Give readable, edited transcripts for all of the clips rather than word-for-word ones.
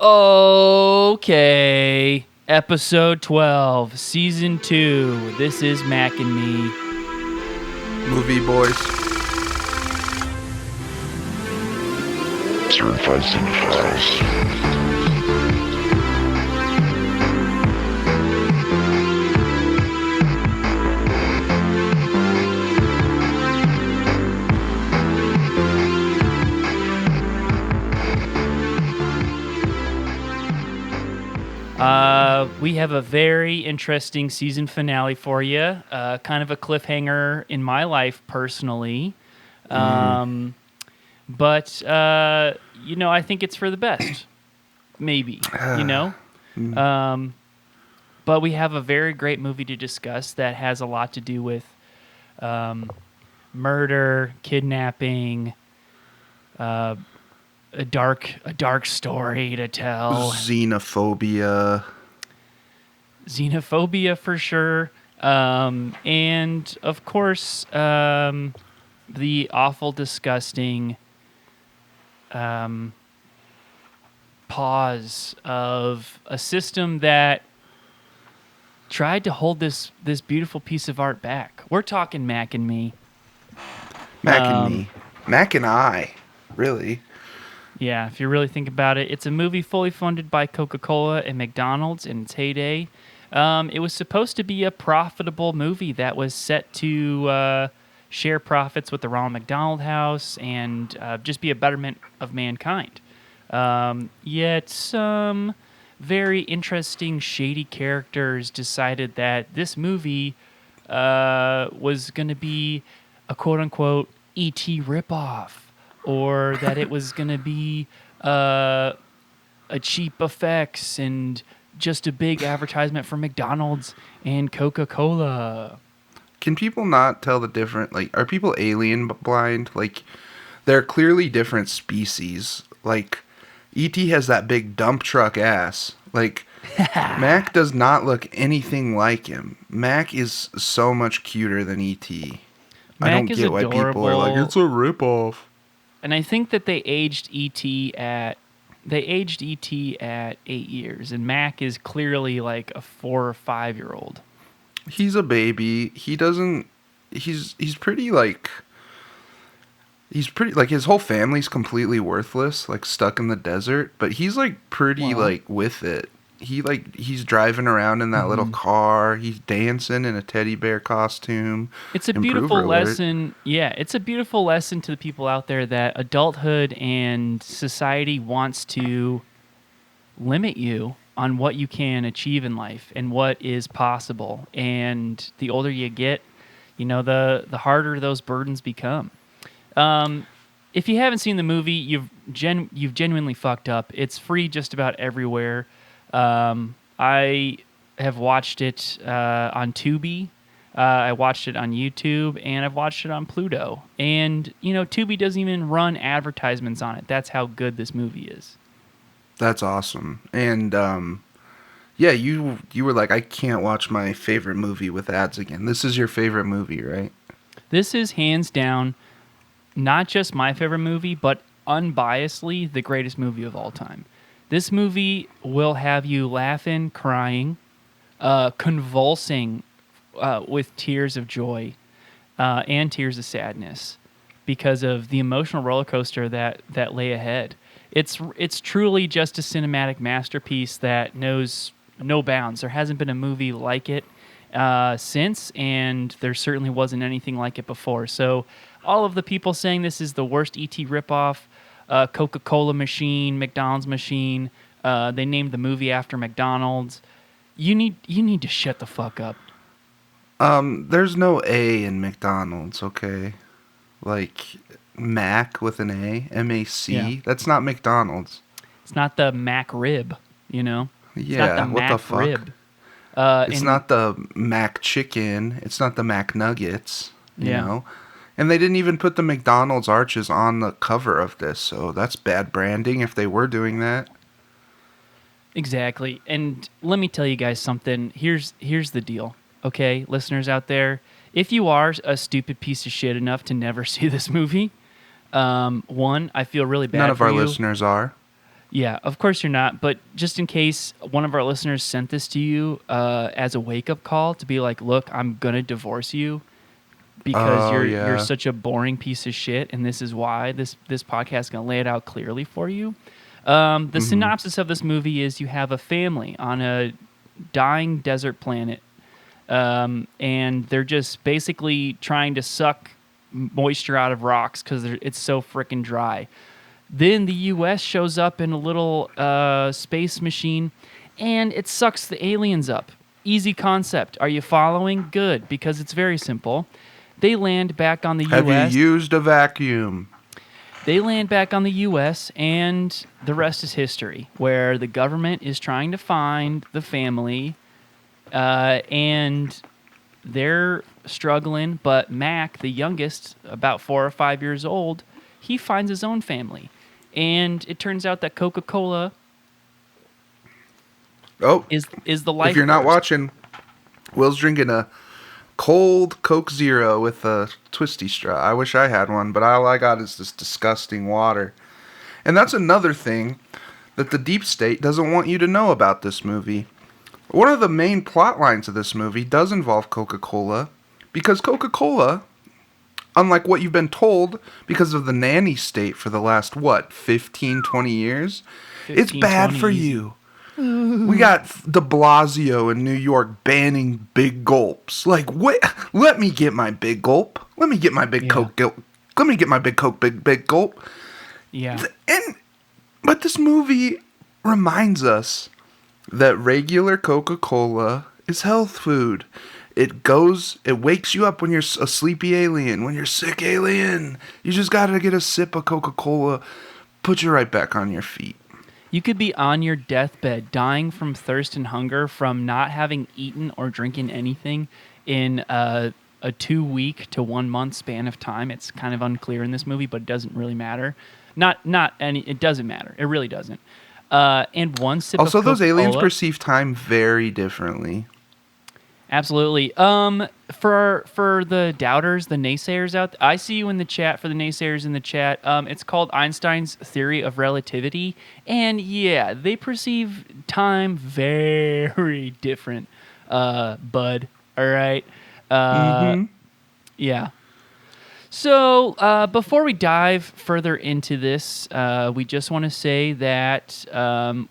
Okay. Episode 12, Season 2. This is Mac and me. Movie boys. Certified Cinephiles. We have a very interesting season finale for you. Kind of a cliffhanger in my life personally. But, I think it's for the best. Maybe, But we have a very great movie to discuss that has a lot to do with murder, kidnapping, a dark story to tell. Xenophobia For sure. And of course, the awful, disgusting pause of a system that tried to hold this beautiful piece of art back. We're talking Mac and me. Mac and me. Mac and I, really. Yeah, if you really think about it, it's a movie fully funded by Coca-Cola and McDonald's in its heyday. It was supposed to be a profitable movie that was set to share profits with the Ronald McDonald House and just be a betterment of mankind. Yet some very interesting, shady characters decided that this movie was going to be a quote-unquote E.T. ripoff, or that it was going to be a cheap effects and just a big advertisement for McDonald's and Coca-Cola. Can people not tell the difference? Like, are people alien blind? Like, they're clearly different species. Like, E.T. has that big dump truck ass. Like, Mac does not look anything like him. Mac is so much cuter than E.T. I don't get why people are like, it's a ripoff. And I think that they aged E.T. at 8 years, and Mac is clearly like a 4 or 5 year old. He's a baby. He's pretty like his whole family's completely worthless, like stuck in the desert, but he's like pretty like with it. He's driving around in that little car. He's dancing in a teddy bear costume. It's a beautiful lesson. Yeah, it's a beautiful lesson to the people out there that adulthood and society wants to limit you on what you can achieve in life and what is possible. And the older you get, the harder those burdens become. If you haven't seen the movie, you've genuinely fucked up. It's free just about everywhere. I have watched it on Tubi. I watched it on YouTube, and I've watched it on Pluto. And, Tubi doesn't even run advertisements on it. That's how good this movie is. That's awesome. And, you were like, I can't watch my favorite movie with ads again. This is your favorite movie, right? This is hands down not just my favorite movie, but unbiasedly the greatest movie of all time. This movie will have you laughing, crying, convulsing with tears of joy and tears of sadness because of the emotional roller coaster that lay ahead. It's truly just a cinematic masterpiece that knows no bounds. There hasn't been a movie like it since, and there certainly wasn't anything like it before. So all of the people saying this is the worst E.T. ripoff, Coca-Cola machine, McDonald's machine, they named the movie after McDonald's. You need to shut the fuck up. There's no A in McDonald's, okay? Like Mac with an A, M-A-C. Yeah. That's not McDonald's. It's not the Mac rib, Yeah, it's not the what Mac the fuck? Rib. It's not the Mac chicken. It's not the Mac nuggets, you know? And they didn't even put the McDonald's arches on the cover of this, so that's bad branding if they were doing that. Exactly. And let me tell you guys something. Here's the deal, okay, listeners out there. If you are a stupid piece of shit enough to never see this movie, one, I feel really bad for you. None of our listeners are. Yeah, of course you're not. But just in case one of our listeners sent this to you as a wake up call to be like, look, I'm gonna divorce you because Oh you're yeah. such a boring piece of shit, and this is why this podcast is gonna lay it out clearly for you. The Hmm. synopsis of this movie is you have a family on a dying desert planet, and they're just basically trying to suck moisture out of rocks because it's so freaking dry. Then the U.S. shows up in a little space machine, and it sucks the aliens up. Easy concept. Are you following? Good, because it's very simple. They land back on the Have you U.S. used a vacuum? They land back on the U.S., and the rest is history, where the government is trying to find the family, and they're struggling. But Mac, the youngest, about 4 or 5 years old, he finds his own family. And it turns out that Coca-Cola Oh, is the if life you're not force. watching, Will's drinking a cold Coke Zero with a twisty straw. I wish I had one, but all I got is this disgusting water. And that's another thing that the deep state doesn't want you to know about this movie. One of the main plot lines of this movie does involve Coca-Cola, because Coca-Cola, unlike what you've been told because of the nanny state for the last, 15, 20 years, it's 15, bad 20 for easy. you. We got de Blasio in New York banning big gulps. Like, wait, let me get my big gulp. Let me get my big Yeah. Coke gulp. Let me get my big Coke big gulp. Yeah. But this movie reminds us that regular Coca-Cola is health food. It wakes you up when you're a sleepy alien, when you're sick alien. You just gotta get a sip of Coca-Cola, put you right back on your feet. You could be on your deathbed, dying from thirst and hunger from not having eaten or drinking anything in a 2 week to 1 month span of time. It's kind of unclear in this movie, but it doesn't really matter. Not any. It doesn't matter. It really doesn't. And one sip Also, of those aliens Coca-Cola. perceive time very differently. Absolutely. For the doubters, the naysayers out, I see you in the chat. For the naysayers in the chat, it's called Einstein's theory of relativity, and yeah, they perceive time very different. Bud. All right. Uh, Mm-hmm. yeah. So, before we dive further into this, we just want to say that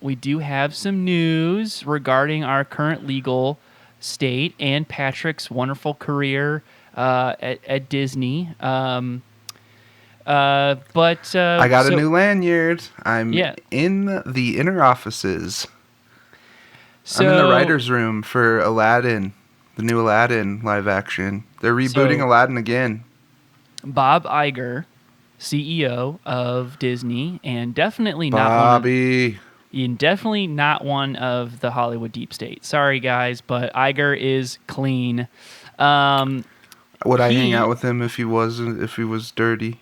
we do have some news regarding our current legal state and Patrick's wonderful career at Disney. But I got a so new lanyard. I'm yeah, in the inner offices. I'm in the so writer's room for Aladdin, the new Aladdin live action. They're rebooting so Aladdin again. Bob Iger, CEO of Disney, and definitely not one of Bobby. definitely not one of the Hollywood deep state. Sorry, guys, but Iger is clean. Um, Would I hang he out with him if he was dirty?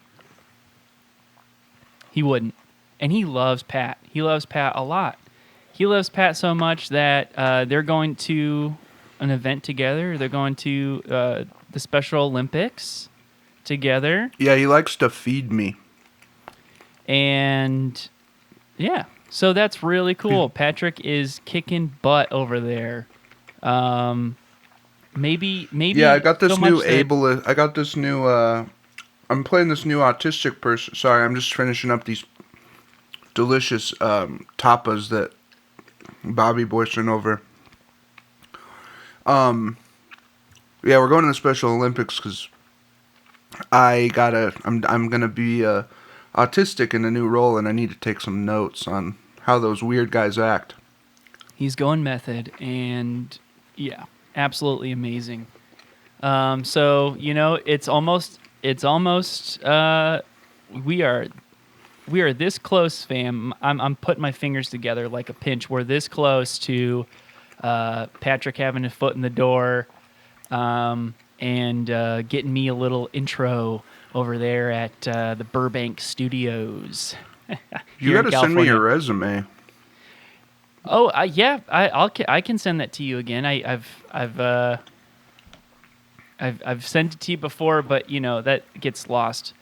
he wouldn't, and he loves Pat. He loves Pat a lot. He loves Pat so much that they're going to an event together. They're going to the Special Olympics together, Yeah, he likes to feed me. and yeah, so that's really cool. Patrick is kicking butt over there. Um, maybe Yeah, I got this so new much that ableist. I got this new. I'm playing this new autistic person. Sorry, I'm just finishing up these delicious tapas that Bobby Boy sent over. Yeah, we're going to the Special Olympics because I'm gonna be autistic in a new role, and I need to take some notes on how those weird guys act. he's going method, and yeah, absolutely amazing. So it's almost we are this close, fam. I'm putting my fingers together like a pinch. We're this close to Patrick having a foot in the door, and getting me a little intro over there at the Burbank Studios You here in got to send me California. your resume. Oh, yeah, I can send that to you again. I've sent it to you before, but that gets lost.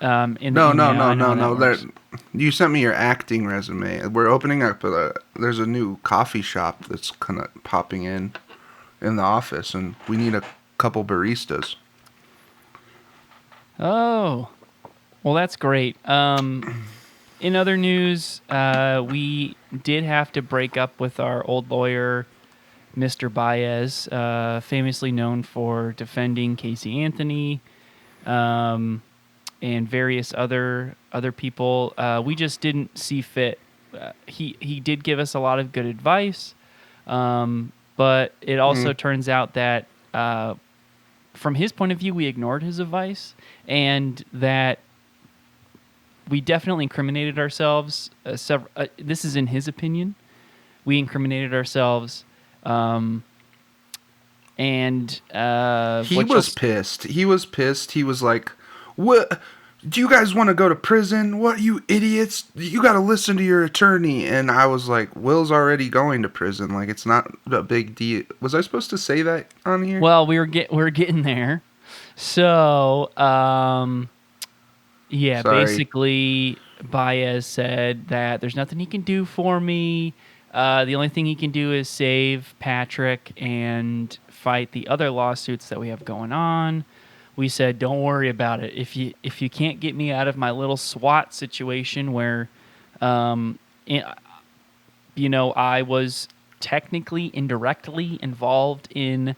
In the No, no, email. no, I know no, how no. that works. You sent me your acting resume. We're opening up there's a new coffee shop that's kind of popping in the office, and we need a couple baristas. Oh, well, that's great. In other news, we did have to break up with our old lawyer, Mr. Baez, famously known for defending Casey Anthony, and various other people. We just didn't see fit. He did give us a lot of good advice, but it also turns out that from his point of view, we ignored his advice, and that we definitely incriminated ourselves. This is in his opinion. We incriminated ourselves, and He was pissed. He was pissed. He was like, "What? Do you guys want to go to prison? What, you idiots? You got to listen to your attorney." And I was like, "Will's already going to prison. Like, it's not a big deal." Was I supposed to say that on here? Well, we're getting there. So, yeah, Sorry. basically, Baez said that there's nothing he can do for me. The only thing he can do is save Patrick and fight the other lawsuits that we have going on. We said, don't worry about it. If you can't get me out of my little SWAT situation where, I was technically indirectly involved in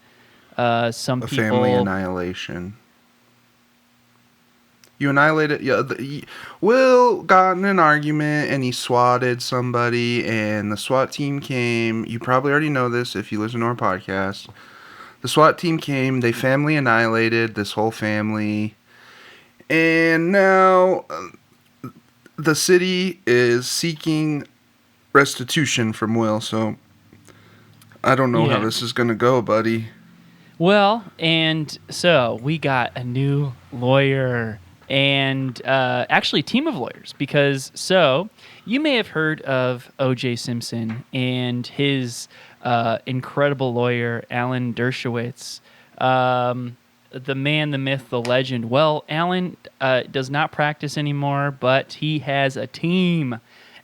some people. Family annihilation. You annihilated. Yeah, Will got in an argument and he swatted somebody, and the SWAT team came. You probably already know this if you listen to our podcast. The SWAT team came. They family annihilated this whole family, and now the city is seeking restitution from Will. So I don't know how this is gonna go, buddy. Well, and so we got a new lawyer. And actually, team of lawyers, because you may have heard of O.J. Simpson and his incredible lawyer, Alan Dershowitz, the man, the myth, the legend. Well, Alan does not practice anymore, but he has a team,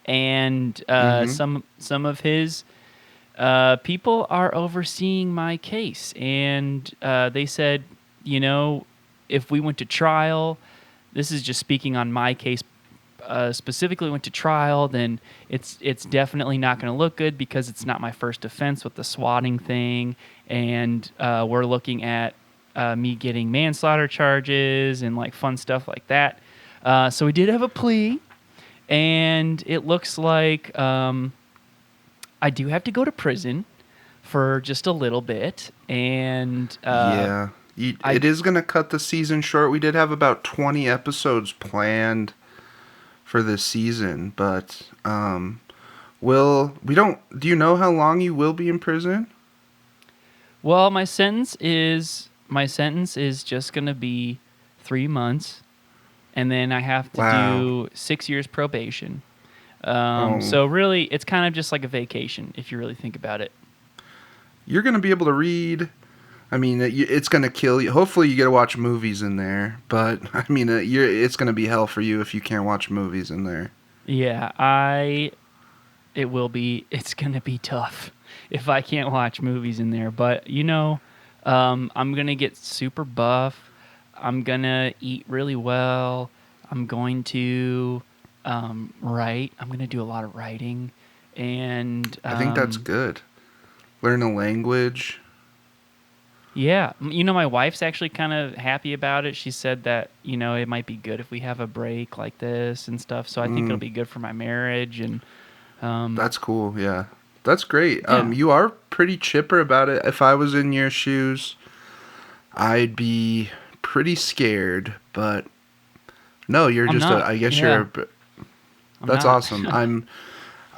and some of his people are overseeing my case, and they said, if we went to trial. This is just speaking on my case specifically. Went to trial, then it's definitely not going to look good because it's not my first offense with the swatting thing, and we're looking at me getting manslaughter charges and like fun stuff like that. So we did have a plea, and it looks like I do have to go to prison for just a little bit, and yeah. It is going to cut the season short. We did have about 20 episodes planned for this season, but do you know how long you will be in prison? Well, my sentence is just going to be 3 months, and then I have to do 6 years probation. So really, it's kind of just like a vacation if you really think about it. You're going to be able to read. I mean, it's going to kill you. Hopefully, you get to watch movies in there. But, I mean, it's going to be hell for you if you can't watch movies in there. Yeah, it will be. It's going to be tough if I can't watch movies in there. But, I'm going to get super buff. I'm going to eat really well. I'm going to write. I'm going to do a lot of writing. And I think that's good. Learn a language. Yeah. My wife's actually kind of happy about it. She said that, it might be good if we have a break like this and stuff. So I think it'll be good for my marriage. And that's cool. Yeah. That's great. Yeah. You are pretty chipper about it. If I was in your shoes, I'd be pretty scared. But no, you're that's awesome.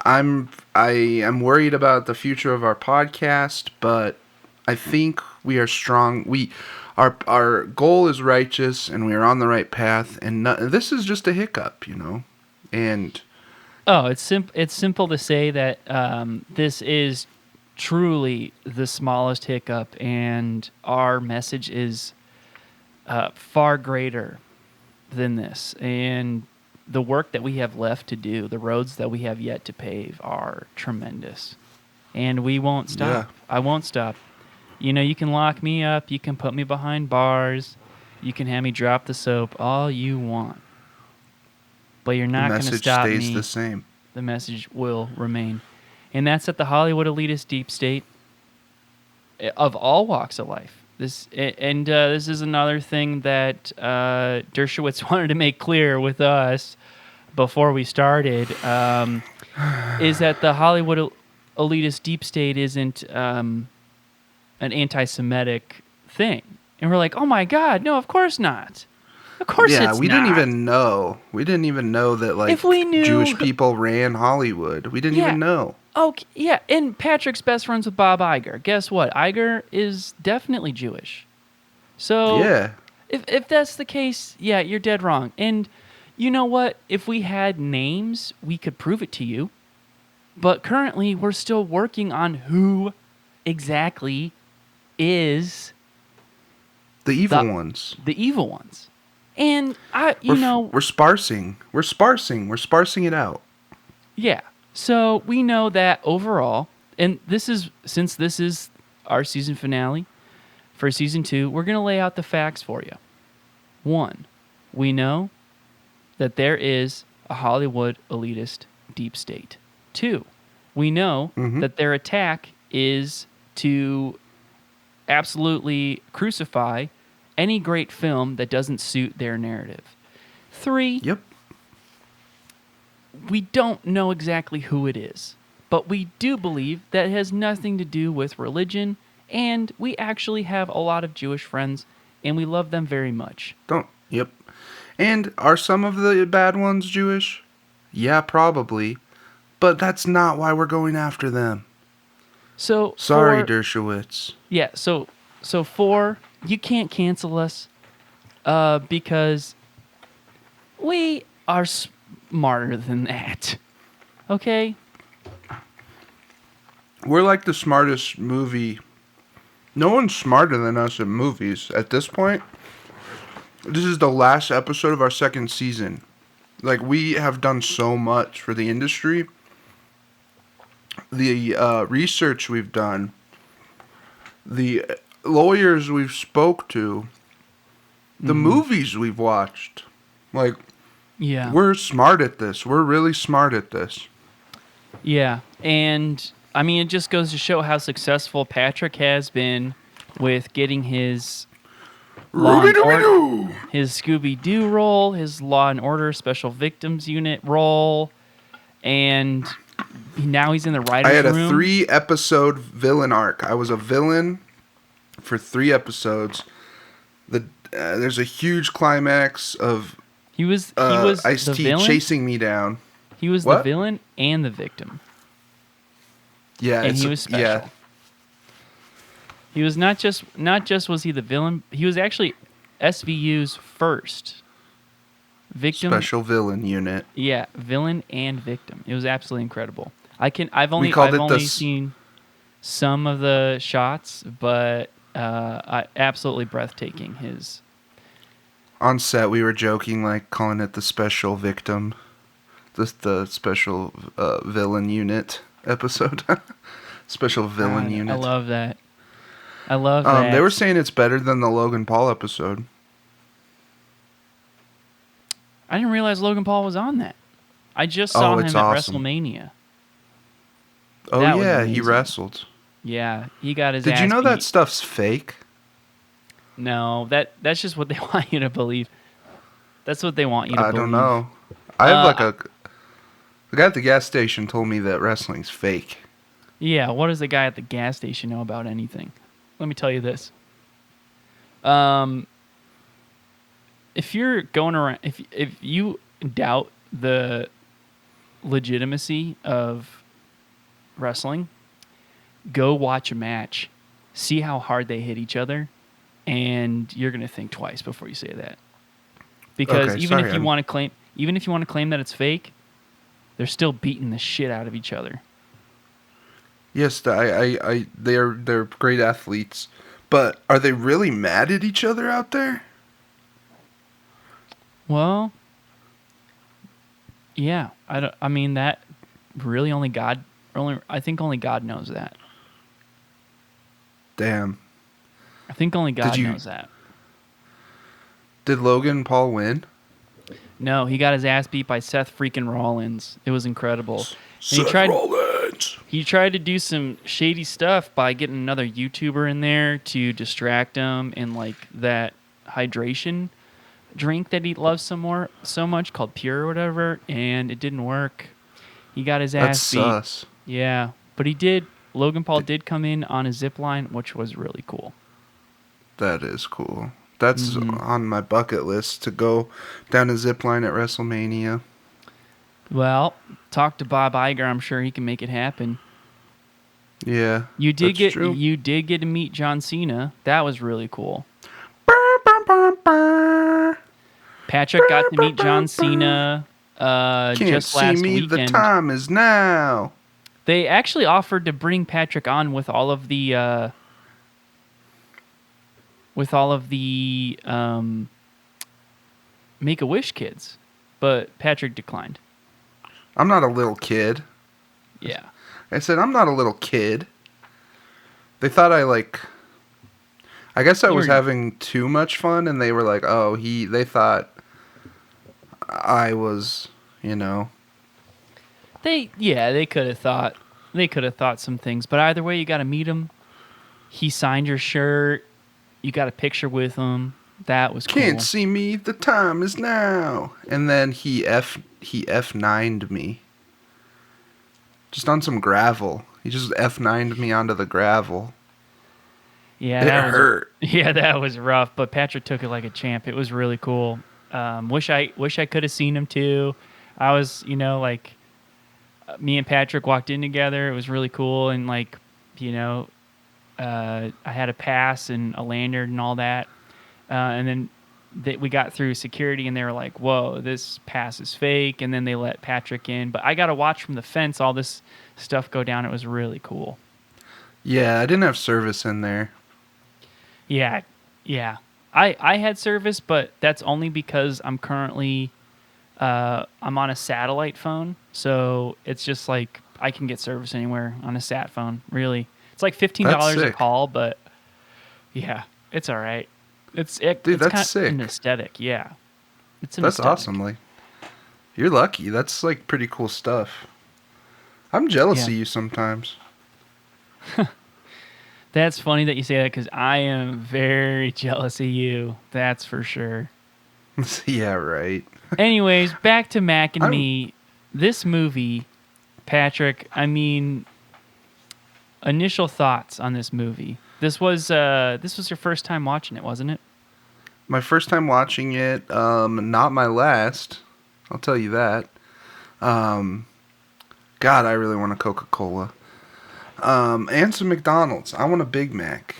I am worried about the future of our podcast, but I think we are strong. Our goal is righteous, and we are on the right path. And this is just a hiccup, And it's simple to say that this is truly the smallest hiccup, and our message is far greater than this. And the work that we have left to do, the roads that we have yet to pave are tremendous. And we won't stop. Yeah. I won't stop. You know, you can lock me up, you can put me behind bars, you can have me drop the soap, all you want. But you're The not going to message stop stays me. the same. The message will remain. And that's at the Hollywood elitist deep state of all walks of life. This is another thing that Dershowitz wanted to make clear with us before we started, is that the Hollywood elitist deep state isn't an anti-Semitic thing. And we're like, oh my God, no, of course not. Of course it's not. Yeah, we didn't even know. We didn't even know that, like, If we knew- Jewish people ran Hollywood. We didn't Yeah. even know. Oh, yeah, and Patrick's best friends with Bob Iger. Guess what? Iger is definitely Jewish. So Yeah. if that's the case, yeah, you're dead wrong. And you know what? If we had names, we could prove it to you. But currently, we're still working on who exactly is The evil The- ones. the evil ones. And We're sparsing. We're sparsing it out. yeah. So we know that overall, and since this is our season finale for season 2, we're going to lay out the facts for you. 1, we know that there is a Hollywood elitist deep state. 2, we know that their attack is to absolutely crucify any great film that doesn't suit their narrative. 3, Yep. we don't know exactly who it is, but we do believe that it has nothing to do with religion, and we actually have a lot of Jewish friends, and we love them very much. Yep. And are some of the bad ones Jewish? Yeah, probably. But that's not why we're going after them. So Sorry, for- Dershowitz. Yeah, so 4, you can't cancel us because we are smarter than that. Okay? We're like the smartest movie. No one's smarter than us in movies at this point. This is the last episode of our second season. Like, we have done so much for the industry. The research we've done, the lawyers we've spoke to, the movies we've watched. Like, Yeah. we're smart at this. We're really smart at this. Yeah, and I mean, it just goes to show how successful Patrick has been with getting his Law and Order, his Scooby-Doo role, his Law and Order Special Victims Unit role, and now he's in the writer's I had a room. 3-episode villain arc. I was a villain for 3 episodes. There's a huge climax of He was the Ice-T villain. chasing me down. He was the What? villain and the victim, Yeah, and he was special. Yeah, He was not just was he the villain. He was actually SVU's first victim. special villain unit. Yeah, villain and victim. It was absolutely incredible. I've only called it the seen some of the shots, but absolutely breathtaking. His On set, we were joking, like, calling it the special victim. The special villain unit episode. Special villain God, unit. I love that. I love that. They were saying it's better than the Logan Paul episode. I didn't realize Logan Paul was on that. I just saw him it's at awesome. WrestleMania. Oh That was yeah, he amazing. wrestled. Yeah, he got his Did ass you know beat. that stuff's fake? No, that's just what they want you to believe. That's what they want you to I believe. don't know. I have the guy at the gas station told me that wrestling's fake. Yeah, what does the guy at the gas station know about anything? Let me tell you this. If you're going around, if you doubt the legitimacy of wrestling, go watch a match, see how hard they hit each other, and you're gonna think twice before you say that. Because Okay, even sorry, if you want to claim that it's fake, they're still beating the shit out of each other. Yes, they're great athletes, but are they really mad at each other out there? Well, Yeah, I don't. I mean that really only God. I think only God knows that. Damn. I think only Did God you? knows that. Did Logan Paul win? No, he got his ass beat by Seth freaking Rollins. It was incredible. And Seth Rollins. he tried to do some shady stuff by getting another YouTuber in there to distract him in like that hydration drink that he loves so much called Pure or whatever, and it didn't work. He got his That's ass beat. sus. Yeah, but he did. Logan Paul Th- did come in on a zip line, which was really cool. That is cool. That's Hmm. on my bucket list to go down a zip line at WrestleMania. Well, talk to Bob Iger. I'm sure he can make it happen. Yeah, You did that's get true. you did get to meet John Cena. That was really cool. Patrick got to meet John Cena Can't just see last me. The weekend. time is now. They actually offered to bring Patrick on with all of the Make-A-Wish kids, but Patrick declined. I'm not a little kid. Yeah. I said I'm not a little kid. They thought I guess I You was were- having too much fun, and they were like, "Oh, They thought I was, They could have thought some things, but either way, you got to meet him. He signed your shirt. You got a picture with him. That was cool. Can't see me. The time is now. And then he F9'd me. Just on some gravel. He just F9'd me onto the gravel. Yeah, It that hurt. Yeah, that was rough, but Patrick took it like a champ. It was really cool. Wish I could have seen him too. I was, me and Patrick walked in together. It was really cool, and I had a pass and a lanyard and all that, and then we got through security, and they were like, "Whoa, this pass is fake." And then they let Patrick in, but I got to watch from the fence all this stuff go down. It was really cool. Yeah, I didn't have service in there. Yeah, yeah. I had service, but that's only because I'm currently I'm on a satellite phone, so it's just like I can get service anywhere on a sat phone. Really, it's like $15 That's a sick. call, but yeah, it's all right. Dude, Dude, that's kind sick. An aesthetic, yeah. It's an That's aesthetic. awesome. Like, you're lucky. That's like pretty cool stuff. I'm jealous Yeah. of you sometimes. That's funny that you say that because I am very jealous of you. That's for sure. Yeah, right. Anyways, back to Mac and I'm- me. This movie, Patrick, I mean, initial thoughts on this movie. This was your first time watching it, wasn't it? My first time watching it, not my last. I'll tell you that. God, I really want a Coca-Cola. And some McDonald's. I want a Big Mac.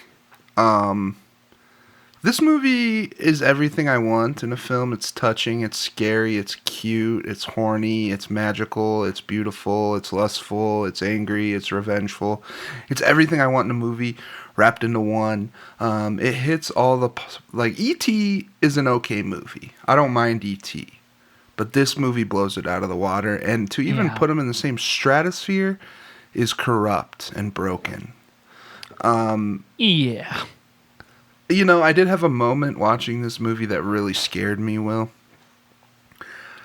This movie is everything I want in a film. It's touching, it's scary, it's cute, it's horny, it's magical, it's beautiful, it's lustful, it's angry, it's revengeful. It's everything I want in a movie wrapped into one. It hits all the... E.T. is an okay movie. I don't mind E.T. But this movie blows it out of the water. And to even Yeah. put them in the same stratosphere is corrupt and broken. Yeah. I did have a moment watching this movie that really scared me, Will.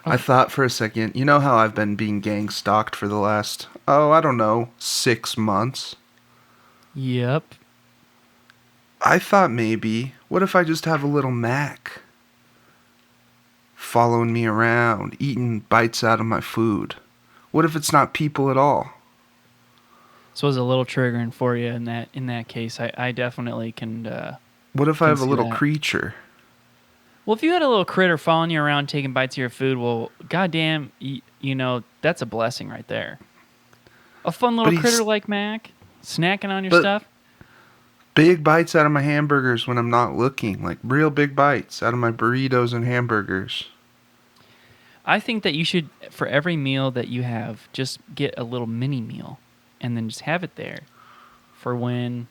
I thought for a second, you know how I've been being gang stalked for the last, 6 months? Yep. I thought maybe, what if I just have a little Mac following me around, eating bites out of my food? What if it's not people at all? So it was a little triggering for you in that case. I definitely can. What if I Can have a see little that. creature? Well, if you had a little critter following you around taking bites of your food, well, goddamn, that's a blessing right there. A fun little But he's- critter like Mac, snacking on your But- stuff. Big bites out of my hamburgers when I'm not looking. Like real big bites out of my burritos and hamburgers. I think that you should, for every meal that you have, just get a little mini meal, and then just have it there, for when.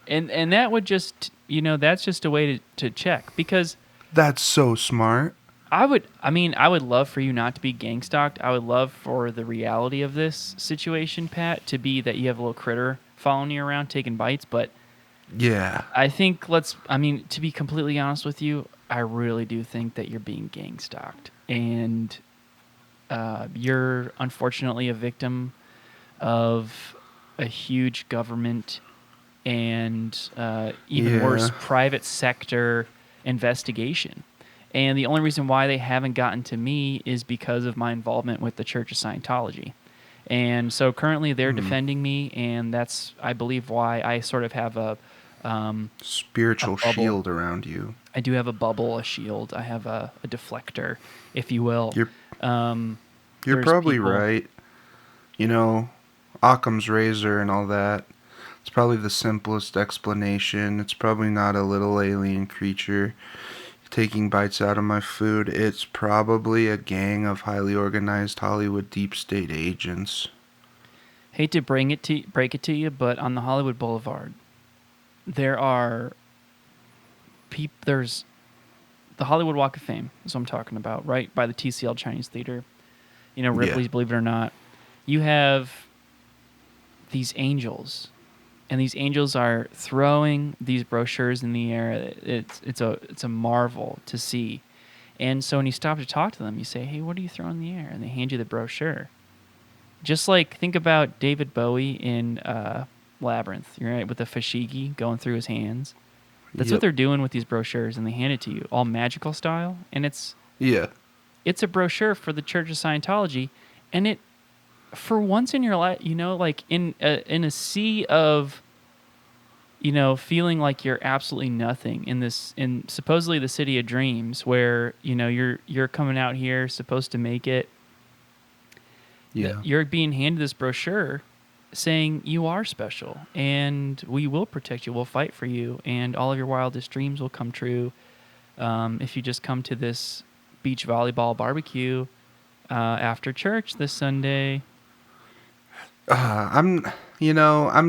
And that would just, that's just a way to check because. That's so smart. I would love for you not to be gang stalked. I would love for the reality of this situation, Pat, to be that you have a little critter following you around taking bites. But Yeah. I think to be completely honest with you, I really do think that you're being gang stalked. And you're unfortunately a victim of a huge government and even worse, Yeah. private sector investigation. And the only reason why they haven't gotten to me is because of my involvement with the Church of Scientology. And so currently they're defending me, and that's, I believe, why I sort of have a Spiritual bubble. shield around you. I do have a bubble, a shield. I have a deflector, if you will. You're you're There's probably people. right. You know, Occam's razor and all that. It's probably the simplest explanation. It's probably not a little alien creature taking bites out of my food. It's probably a gang of highly organized Hollywood deep state agents. Hate to break it to you, but on the Hollywood Boulevard, there are there's the Hollywood Walk of Fame, is what I'm talking about, right by the TCL Chinese Theater. You know, Yeah. Ripley's, believe it or not. You have these angels, and these angels are throwing these brochures in the air. It's a marvel to see. And so when you stop to talk to them, you say, "Hey, what are you throwing in the air?" And they hand you the brochure. Just like think about David Bowie in Labyrinth, right, with the fushigi going through his hands. That's what Yep. they're doing with these brochures, and they hand it to you, all magical style. And Yeah. it's a brochure for the Church of Scientology, and it, for once in your life, like in a sea of, feeling like you're absolutely nothing in supposedly the city of dreams, where you're coming out here supposed to make it. Yeah. You're being handed this brochure saying you are special and we will protect you, we'll fight for you, and all of your wildest dreams will come true if you just come to this beach volleyball barbecue after church this Sunday. I'm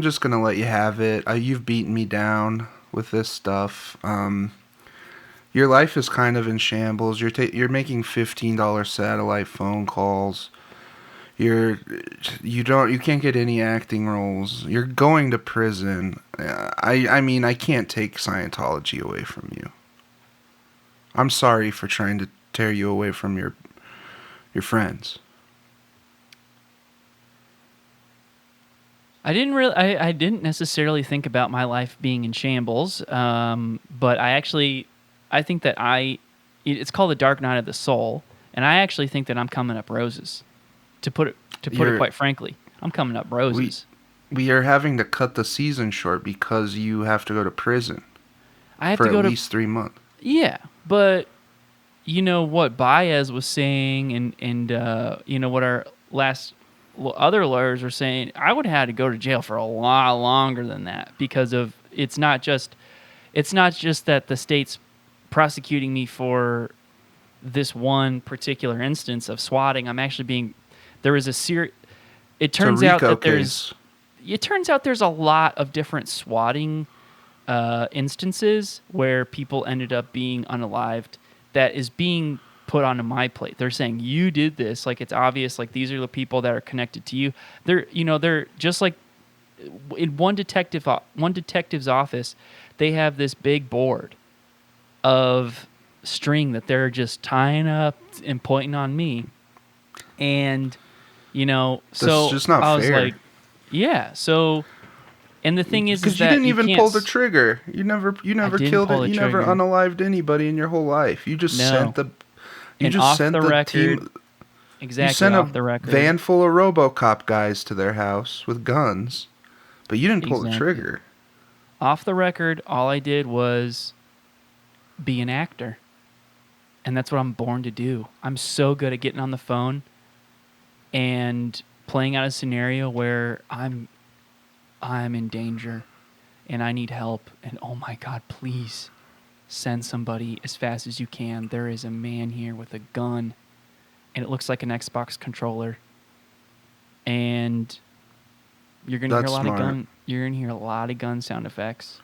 just gonna let you have it. You've beaten me down with this stuff. Your life is kind of in shambles. You're making $15 satellite phone calls. You can't get any acting roles. You're going to prison. I mean, I can't take Scientology away from you. I'm sorry for trying to tear you away from your friends. I didn't necessarily think about my life being in shambles, but I think that it's called the Dark Night of the Soul, and I actually think that I'm coming up roses. To put it quite frankly, I'm coming up roses. We are having to cut the season short because you have to go to prison I have for to go at to least 3 months. Yeah, but you know what Baez was saying, and what our other lawyers were saying. I would have had to go to jail for a lot longer than that because of it's not just that the state's prosecuting me for this one particular instance of swatting. I'm actually being there is a serious. It turns out that case. it turns out there's a lot of different swatting instances where people ended up being unalived that is being put onto my plate. They're saying you did this, like it's obvious, like these are the people that are connected to you. They're just like in one detective's office, they have this big board of string that they're just tying up and pointing on me. And so That's just not I was fair. like, yeah, so. And the thing is Because you that didn't even can't pull the trigger. You never didn't killed pull it. the You never trigger. unalived anybody in your whole life. You just No. sent the. You And just off sent the the record, team. exactly You sent off a the record. van full of RoboCop guys to their house with guns, but you didn't pull the Exactly. trigger. Off the record, all I did was be an actor. And that's what I'm born to do. I'm so good at getting on the phone and playing out a scenario where I'm in danger and I need help, and oh my God, please send somebody as fast as you can. There is a man here with a gun and it looks like an Xbox controller. And you're gonna hear That's a lot smart. of gun. You're gonna hear a lot of gun sound effects.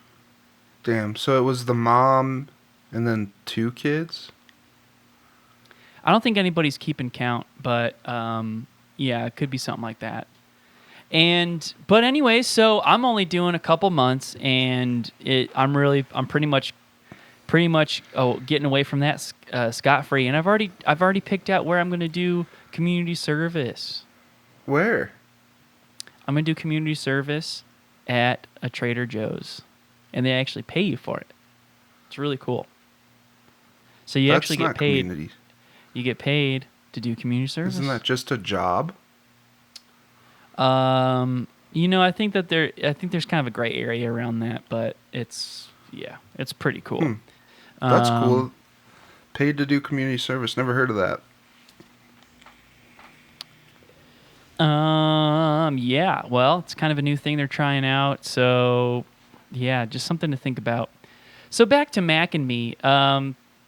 Damn. So it was the mom, and then 2 kids. I don't think anybody's keeping count, but yeah, it could be something like that. But anyway, so I'm only doing a couple months, and I'm pretty much getting away from that scot free. And I've already picked out where I'm going to do community service. Where? I'm going to do community service at a Trader Joe's, and they actually pay you for it. It's really cool. So you That's actually get not paid. community. You get paid to do community service. Isn't that just a job? I think there's kind of a gray area around that, but it's pretty cool. That's cool. Paid to do community service. Never heard of that. Yeah. Well, it's kind of a new thing they're trying out. So, yeah, just something to think about. So back to Mac and Me.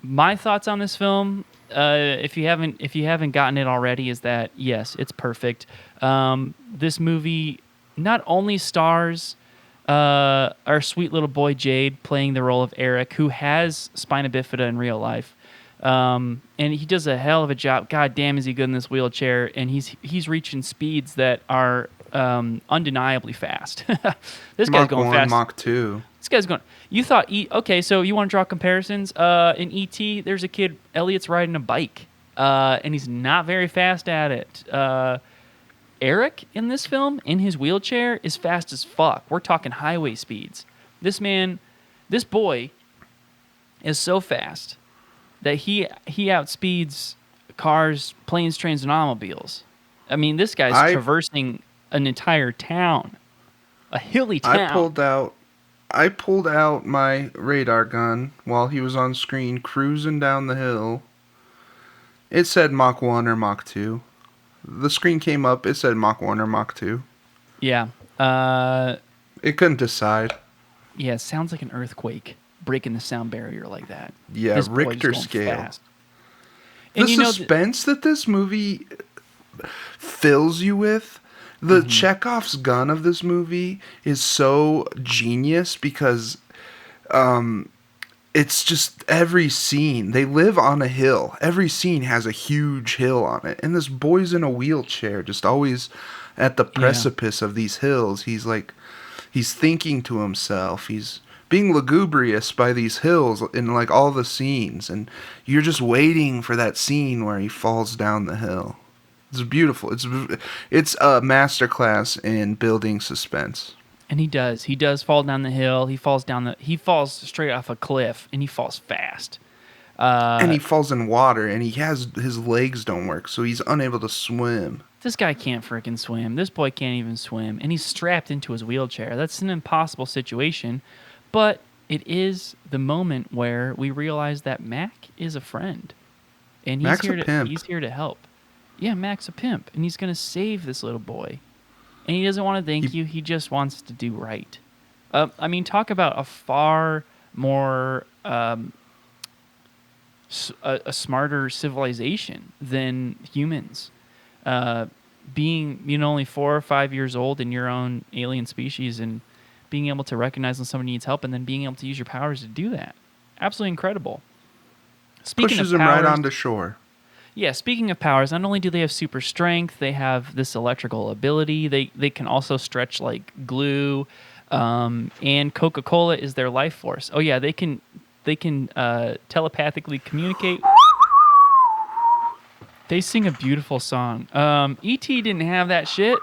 My thoughts on this film, if you haven't gotten it already, is that yes, it's perfect. This movie not only stars our sweet little boy Jade playing the role of Eric, who has spina bifida in real life. And he does a hell of a job. God damn, is he good in this wheelchair? And he's reaching speeds that are undeniably fast. This guy's Mach going 1, fast. Mach 2. This guy's going. You thought okay? So you want to draw comparisons? In E.T., there's a kid. Elliot's riding a bike, and he's not very fast at it. Eric in this film, in his wheelchair, is fast as fuck. We're talking highway speeds. This boy, is so fast that he outspeeds cars, planes, trains, and automobiles. I mean, this guy's traversing an entire town, a hilly town. I pulled out my radar gun while he was on screen cruising down the hill. It said Mach 1 or Mach 2. The screen came up, it said Mach 1 or Mach 2. Yeah. It couldn't decide. Yeah, it sounds like an earthquake breaking the sound barrier like that. Yeah, this Richter scale. Fast. The suspense that this movie fills you with, the Chekhov's gun of this movie is so genius because it's just every scene. They live on a hill. Every scene has a huge hill on it. And this boy's in a wheelchair, just always at the precipice of these hills. He's thinking to himself. He's being lugubrious by these hills in like all the scenes. And you're just waiting for that scene where he falls down the hill. It's beautiful. It's a masterclass in building suspense. And he does fall down the hill. He falls straight off a cliff, and he falls fast. And he falls in water, and his legs don't work, so he's unable to swim. This guy can't freaking swim. This boy can't even swim, and he's strapped into his wheelchair. That's an impossible situation, but it is the moment where we realize that Mac is a friend, and he's here to help. Yeah, Mac's a pimp, and he's going to save this little boy. And he doesn't want to thank you. He just wants to do right. I mean, talk about a far more a smarter civilization than humans. Being only 4 or 5 years old in your own alien species and being able to recognize when somebody needs help and then being able to use your powers to do that. Absolutely incredible. Pushes him right onto shore. Yeah, speaking of powers, not only do they have super strength, they have this electrical ability. They can also stretch like glue, and Coca-Cola is their life force. Oh yeah, they can telepathically communicate. They sing a beautiful song. E.T. didn't have that shit.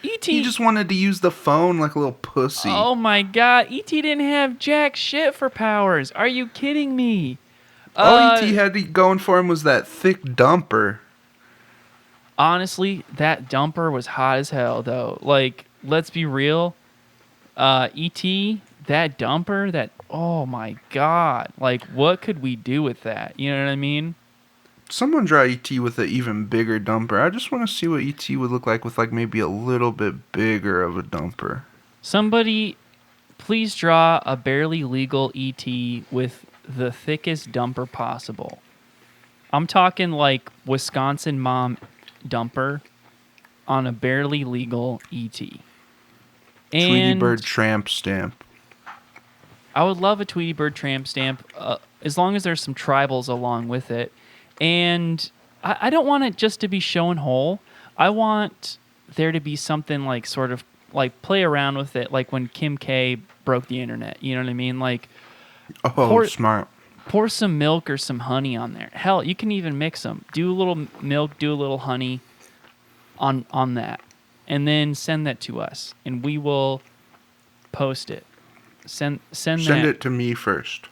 E.T. He just wanted to use the phone like a little pussy. Oh my god, E.T. didn't have jack shit for powers. Are you kidding me? All E.T. had going for him was that thick dumper. Honestly, that dumper was hot as hell, though. Like, let's be real. E.T., that dumper, oh my god. Like, what could we do with that? You know what I mean? Someone draw E.T. with an even bigger dumper. I just want to see what E.T. would look like with like maybe a little bit bigger of a dumper. Somebody, please draw a barely legal E.T. with the thickest dumper possible. I'm talking like Wisconsin mom dumper on a barely legal ET. And Tweety Bird tramp stamp. I would love a Tweety Bird tramp stamp as long as there's some tribals along with it. And I don't want it just to be show and whole. I want there to be something like sort of like play around with it, like when Kim K broke the internet. You know what I mean? Like Oh, smart. pour some milk or some honey on there. Hell, you can even mix them. Do a little milk, do a little honey on that, and then send that to us, and we will post it. Send it to me first.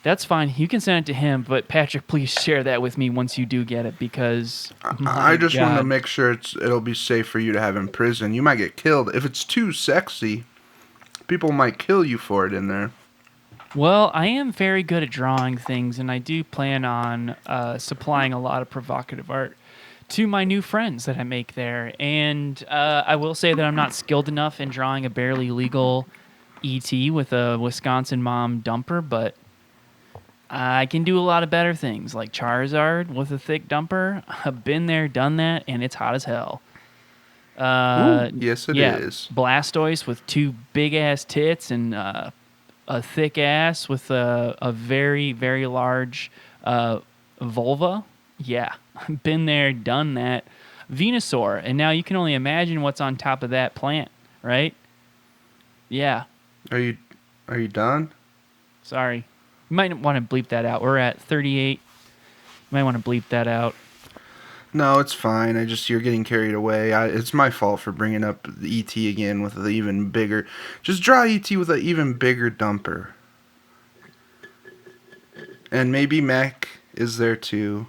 That's fine. You can send it to him, but Patrick, please share that with me once you do get it, because I just want to make sure it'll be safe for you to have in prison. You might get killed if it's too sexy. People might kill you for it in there. Well, I am very good at drawing things, and I do plan on supplying a lot of provocative art to my new friends that I make there. And I will say that I'm not skilled enough in drawing a barely legal E.T. with a Wisconsin mom dumper, but I can do a lot of better things, like Charizard with a thick dumper. I've been there, done that, and it's hot as hell. Ooh, yes, it is. Blastoise with two big-ass tits and a thick ass with a very, very large vulva. Yeah, been there, done that. Venusaur, and now you can only imagine what's on top of that plant, right? Yeah. Are you done? Sorry. You might want to bleep that out. We're at 38. You might want to bleep that out. No, it's fine. You're getting carried away. It's my fault for bringing up the ET again with the even bigger. Just draw ET with an even bigger dumper. And maybe Mac is there too.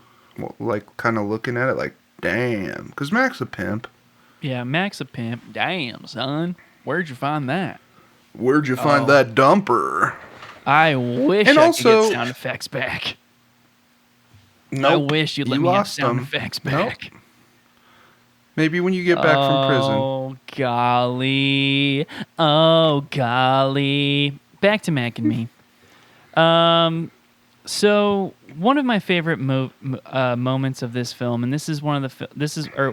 Like, kind of looking at it like, damn. Because Mac's a pimp. Yeah, Mac's a pimp. Damn, son. Where'd you find that? Where'd you find that dumper? I wish I could get sound effects back. Nope, I wish you'd let me have sound effects back. Nope. Maybe when you get back from prison. Oh, golly. Oh, golly. Back to Mac and me. So one of my favorite moments of this film, and this is one of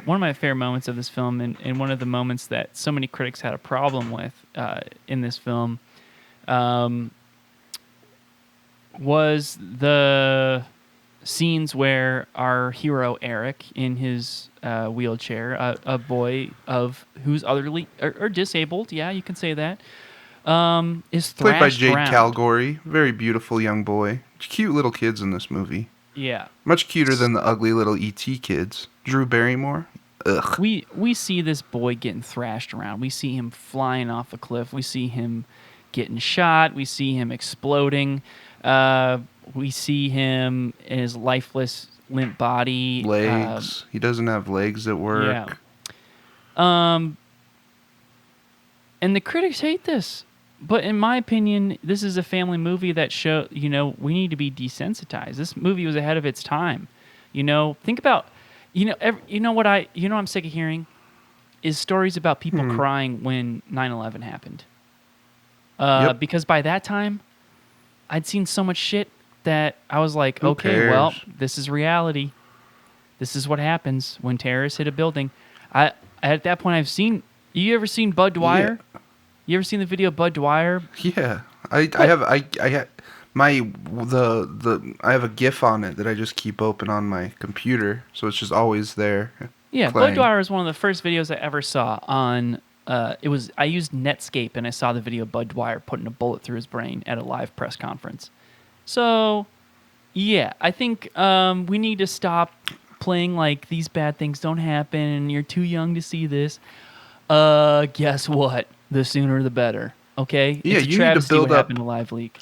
my favorite moments of this film, and one of the moments that so many critics had a problem with in this film, was the scenes where our hero Eric, in his wheelchair, a boy who's elderly or disabled, yeah, you can say that, is thrashed played by Jake around. Calgary, very beautiful young boy. Cute little kids in this movie. Yeah, much cuter than the ugly little E.T. kids. Drew Barrymore. Ugh. We see this boy getting thrashed around. We see him flying off a cliff. We see him getting shot. We see him exploding. We see him in his lifeless, limp body. Legs. He doesn't have legs at work. Yeah. And the critics hate this. But in my opinion, this is a family movie that we need to be desensitized. This movie was ahead of its time. Think about, what I'm sick of hearing is stories about people crying when 9/11 happened. Yep. Because by that time, I'd seen so much shit that I was like, okay, well, this is reality. This is what happens when terrorists hit a building. At that point, you ever seen Bud Dwyer? Yeah. You ever seen the video of Bud Dwyer? Yeah, I have I have a GIF on it that I just keep open on my computer, so it's just always there. Yeah, playing. Bud Dwyer is one of the first videos I ever saw on. I used Netscape and I saw the video of Bud Dwyer putting a bullet through his brain at a live press conference. So, yeah, I think we need to stop playing like these bad things don't happen and you're too young to see this. Guess what? The sooner the better. Okay? Yeah, it's a travesty what happened to Live Leak.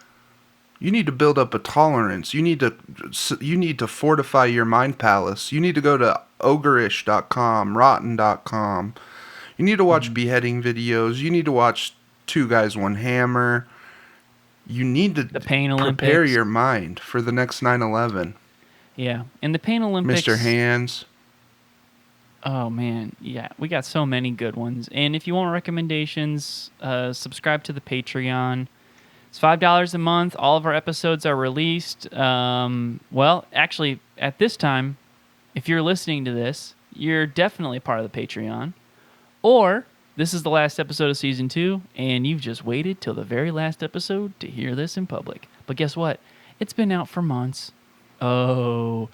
You need to build up a tolerance. You need to fortify your mind palace. You need to go to ogreish.com, rotten.com. You need to watch beheading videos. You need to watch Two Guys, One Hammer. You need to the Pain prepare Olympics. your mind for the next 9/11. Yeah, and the Pain Olympics. Mr. Hands. Oh, man. Yeah, we got so many good ones. And if you want recommendations, subscribe to the Patreon. It's $5 a month. All of our episodes are released. Well, actually, at this time, if you're listening to this, you're definitely part of the Patreon. Or this is the last episode of Season 2, and you've just waited till the very last episode to hear this in public. But guess what? It's been out for months. Oh,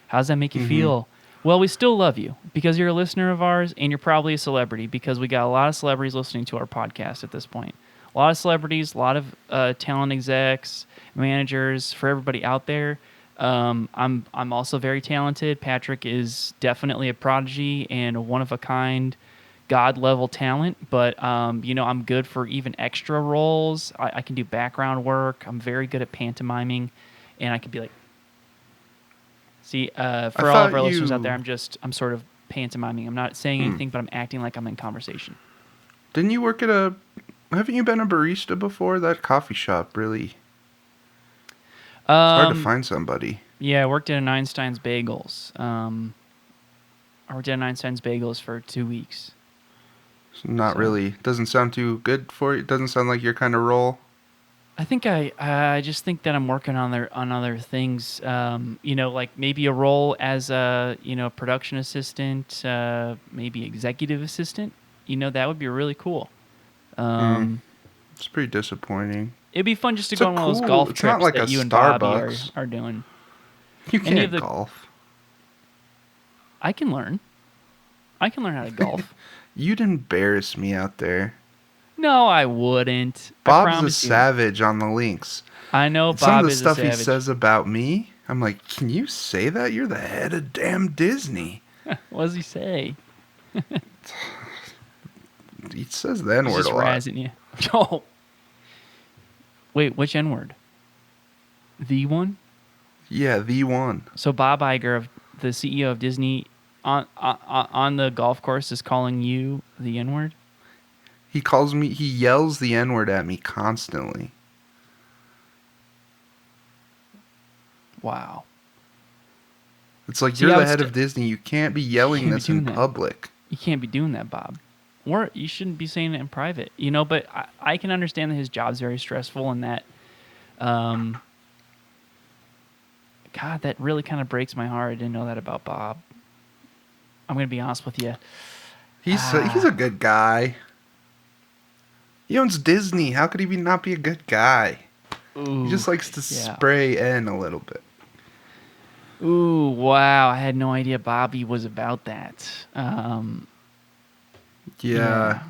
how does that make you Mhm. feel? Well, we still love you because you're a listener of ours and you're probably a celebrity because we got a lot of celebrities listening to our podcast at this point. A lot of celebrities, a lot of talent execs, managers, for everybody out there. I'm also very talented. Patrick is definitely a prodigy and a one of a kind, god level talent. But I'm good for even extra roles. I can do background work. I'm very good at pantomiming, and I could be like, see, I for all of thought our listeners out there, you I'm sort of pantomiming. I'm not saying anything, but I'm acting like I'm in conversation. didn't you work at a. Haven't you been a barista before? That coffee shop really. It's hard to Um, find somebody. yeah, I worked at an Einstein's Bagels. I worked at an Einstein's Bagels for 2 weeks. It's not So really. Doesn't sound too good for you. Doesn't sound like your kind of role. I think I just think that I'm working on other things. Like maybe a role as a production assistant, maybe executive assistant. That would be really cool. Mm, Um, it's pretty disappointing. it'd be fun just to It's go a on one of those cool. golf It's not trips like a that you and Bobby are, Starbucks. are doing. You Any of can't the golf. I can learn. I can learn how to golf. You'd embarrass me out there. No, I wouldn't. I Bob's a promise you. savage on the links. I know And some of Bob the is a stuff he savage. says about me, I'm like, can you say that? You're the head of damn Disney. What does he say? He says the N He's word just a lot. razzing you. Oh. Wait, which N word? The one? Yeah, the one. So Bob Iger, the CEO of Disney, on the golf course is calling you the N word? He yells the N word at me constantly. Wow. It's like, See, you're I the would head st- of Disney. You can't be yelling can't be this in doing that. public. You can't be doing that, Bob. Or you shouldn't be saying it in private, but I can understand that his job's very stressful and that, God, that really kind of breaks my heart. I didn't know that about Bob. I'm going to be honest with you. He's a good guy. He owns Disney. How could he not be a good guy? Ooh, He just likes to yeah. spray N a little bit. Ooh, wow. I had no idea Bobby was about that. Yeah.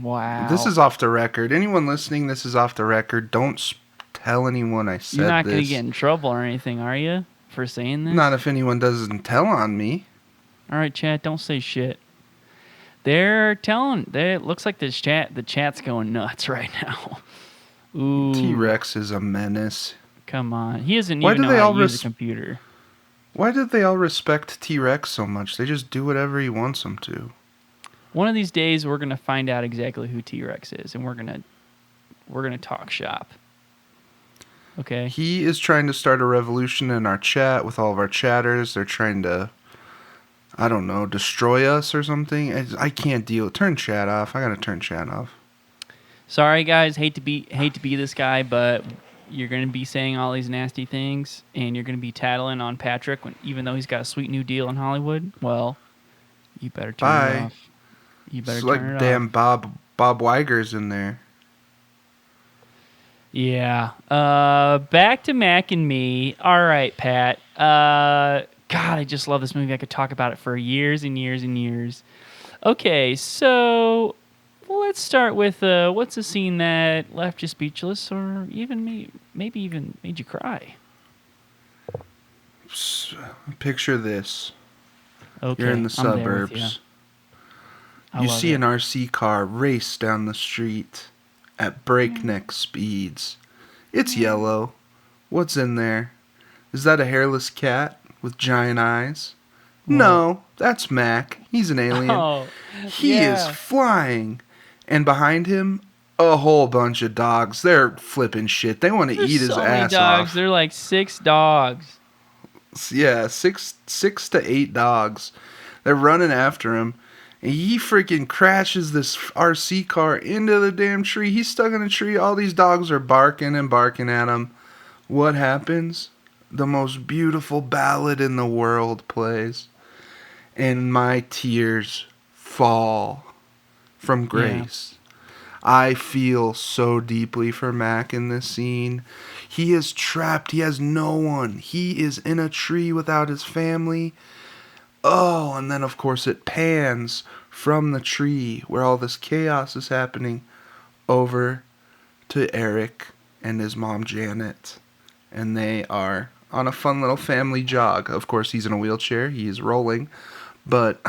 Wow. This is off the record. Anyone listening, this is off the record. Don't tell anyone I said You're not going to this. get in trouble or anything, are you, for saying this? Not if anyone doesn't tell on me. All right, chat, don't say shit. It looks like the chat's going nuts right now. Ooh. T-Rex is a menace. Come on. He doesn't Why even do know they how all to use a computer. Why did they all respect T-Rex so much? They just do whatever he wants them to. One of these days, we're going to find out exactly who T-Rex is, and we're going to talk shop. Okay? He is trying to start a revolution in our chat with all of our chatters. They're trying to, I don't know, destroy us or something. I can't deal. Turn chat off. I gotta turn chat off. Sorry, guys. Hate to be this guy, but you're going to be saying all these nasty things, and you're going to be tattling on Patrick, even though he's got a sweet new deal in Hollywood. Well, you better turn Bye. it off. You better It's turn like it damn off. Bob Weiger's in there. Yeah. Back to Mac and Me. All right, Pat. God, I just love this movie. I could talk about it for years and years and years. Okay, so let's start with what's a scene that left you speechless or even maybe even made you cry? Picture this. Okay, You're in the I'm there with suburbs. I You love see it. an RC car race down the street at breakneck speeds. It's yellow. What's in there? Is that a hairless cat with giant eyes? No, that's Mac. He's an alien. Oh, He is flying. And behind him, a whole bunch of dogs. They're flipping shit. They want to There's eat his so many ass dogs. off. They're like 6 dogs. Yeah, six to eight dogs. They're running after him. And he freaking crashes this RC car into the damn tree. He's stuck in a tree. All these dogs are barking and barking at him. What happens? The most beautiful ballad in the world plays. And my tears fall from grace. I feel so deeply for Mac in this scene. He is trapped. He has no one. He is in a tree without his family. Oh, and then of course it pans from the tree where all this chaos is happening over to Eric and his mom Janet. And they are on a fun little family jog. Of course, he's in a wheelchair. He is rolling. But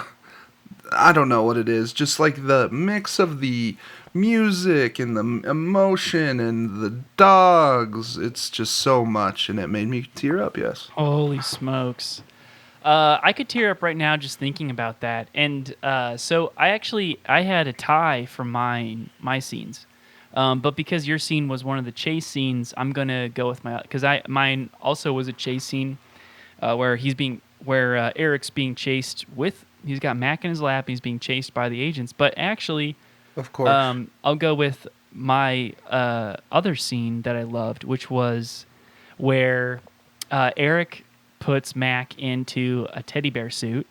I don't know what it is. Just like the mix of the music and the emotion and the dogs. It's just so much, and it made me tear up, yes. Holy smokes. I could tear up right now just thinking about that. And so I had a tie for my scenes. But because your scene was one of the chase scenes, I'm gonna go with mine also was a chase scene where Eric's being chased with. He's got Mac in his lap. He's being chased by the agents. But actually, Of course. I'll go with my other scene that I loved, which was where Eric puts Mac into a teddy bear suit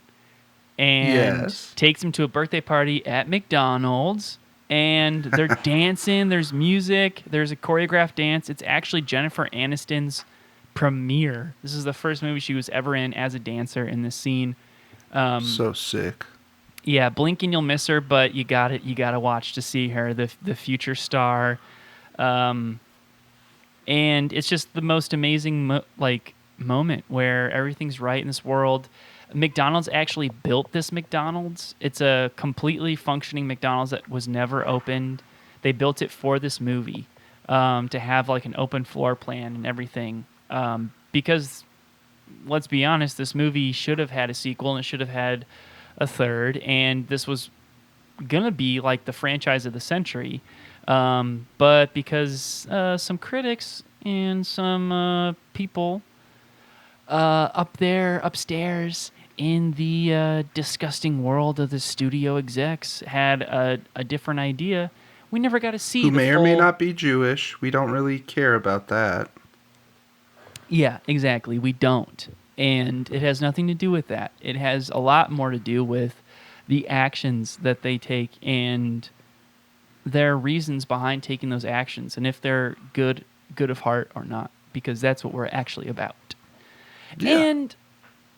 and Yes. takes him to a birthday party at McDonald's. And they're dancing. There's music. There's a choreographed dance. It's actually Jennifer Aniston's premiere. This is the first movie she was ever in as a dancer in this scene. So sick. Yeah, blink and you'll miss her, but you got it. You got to watch to see her, the future star. And it's just the most amazing moment where everything's right in this world. McDonald's actually built this McDonald's. It's a completely functioning McDonald's that was never opened. They built it for this movie to have like an open floor plan and everything. Because let's be honest, this movie should have had a sequel and it should have had a third. And this was gonna be like the franchise of the century. But because some critics and some people up there upstairs in the disgusting world of the studio execs had a different idea, we never got to see Who the may full... or may not be Jewish. We don't really care about that. Yeah, exactly. We don't. And it has nothing to do with that. It has a lot more to do with the actions that they take and their reasons behind taking those actions and if they're good of heart or not, because that's what we're actually about. Yeah. And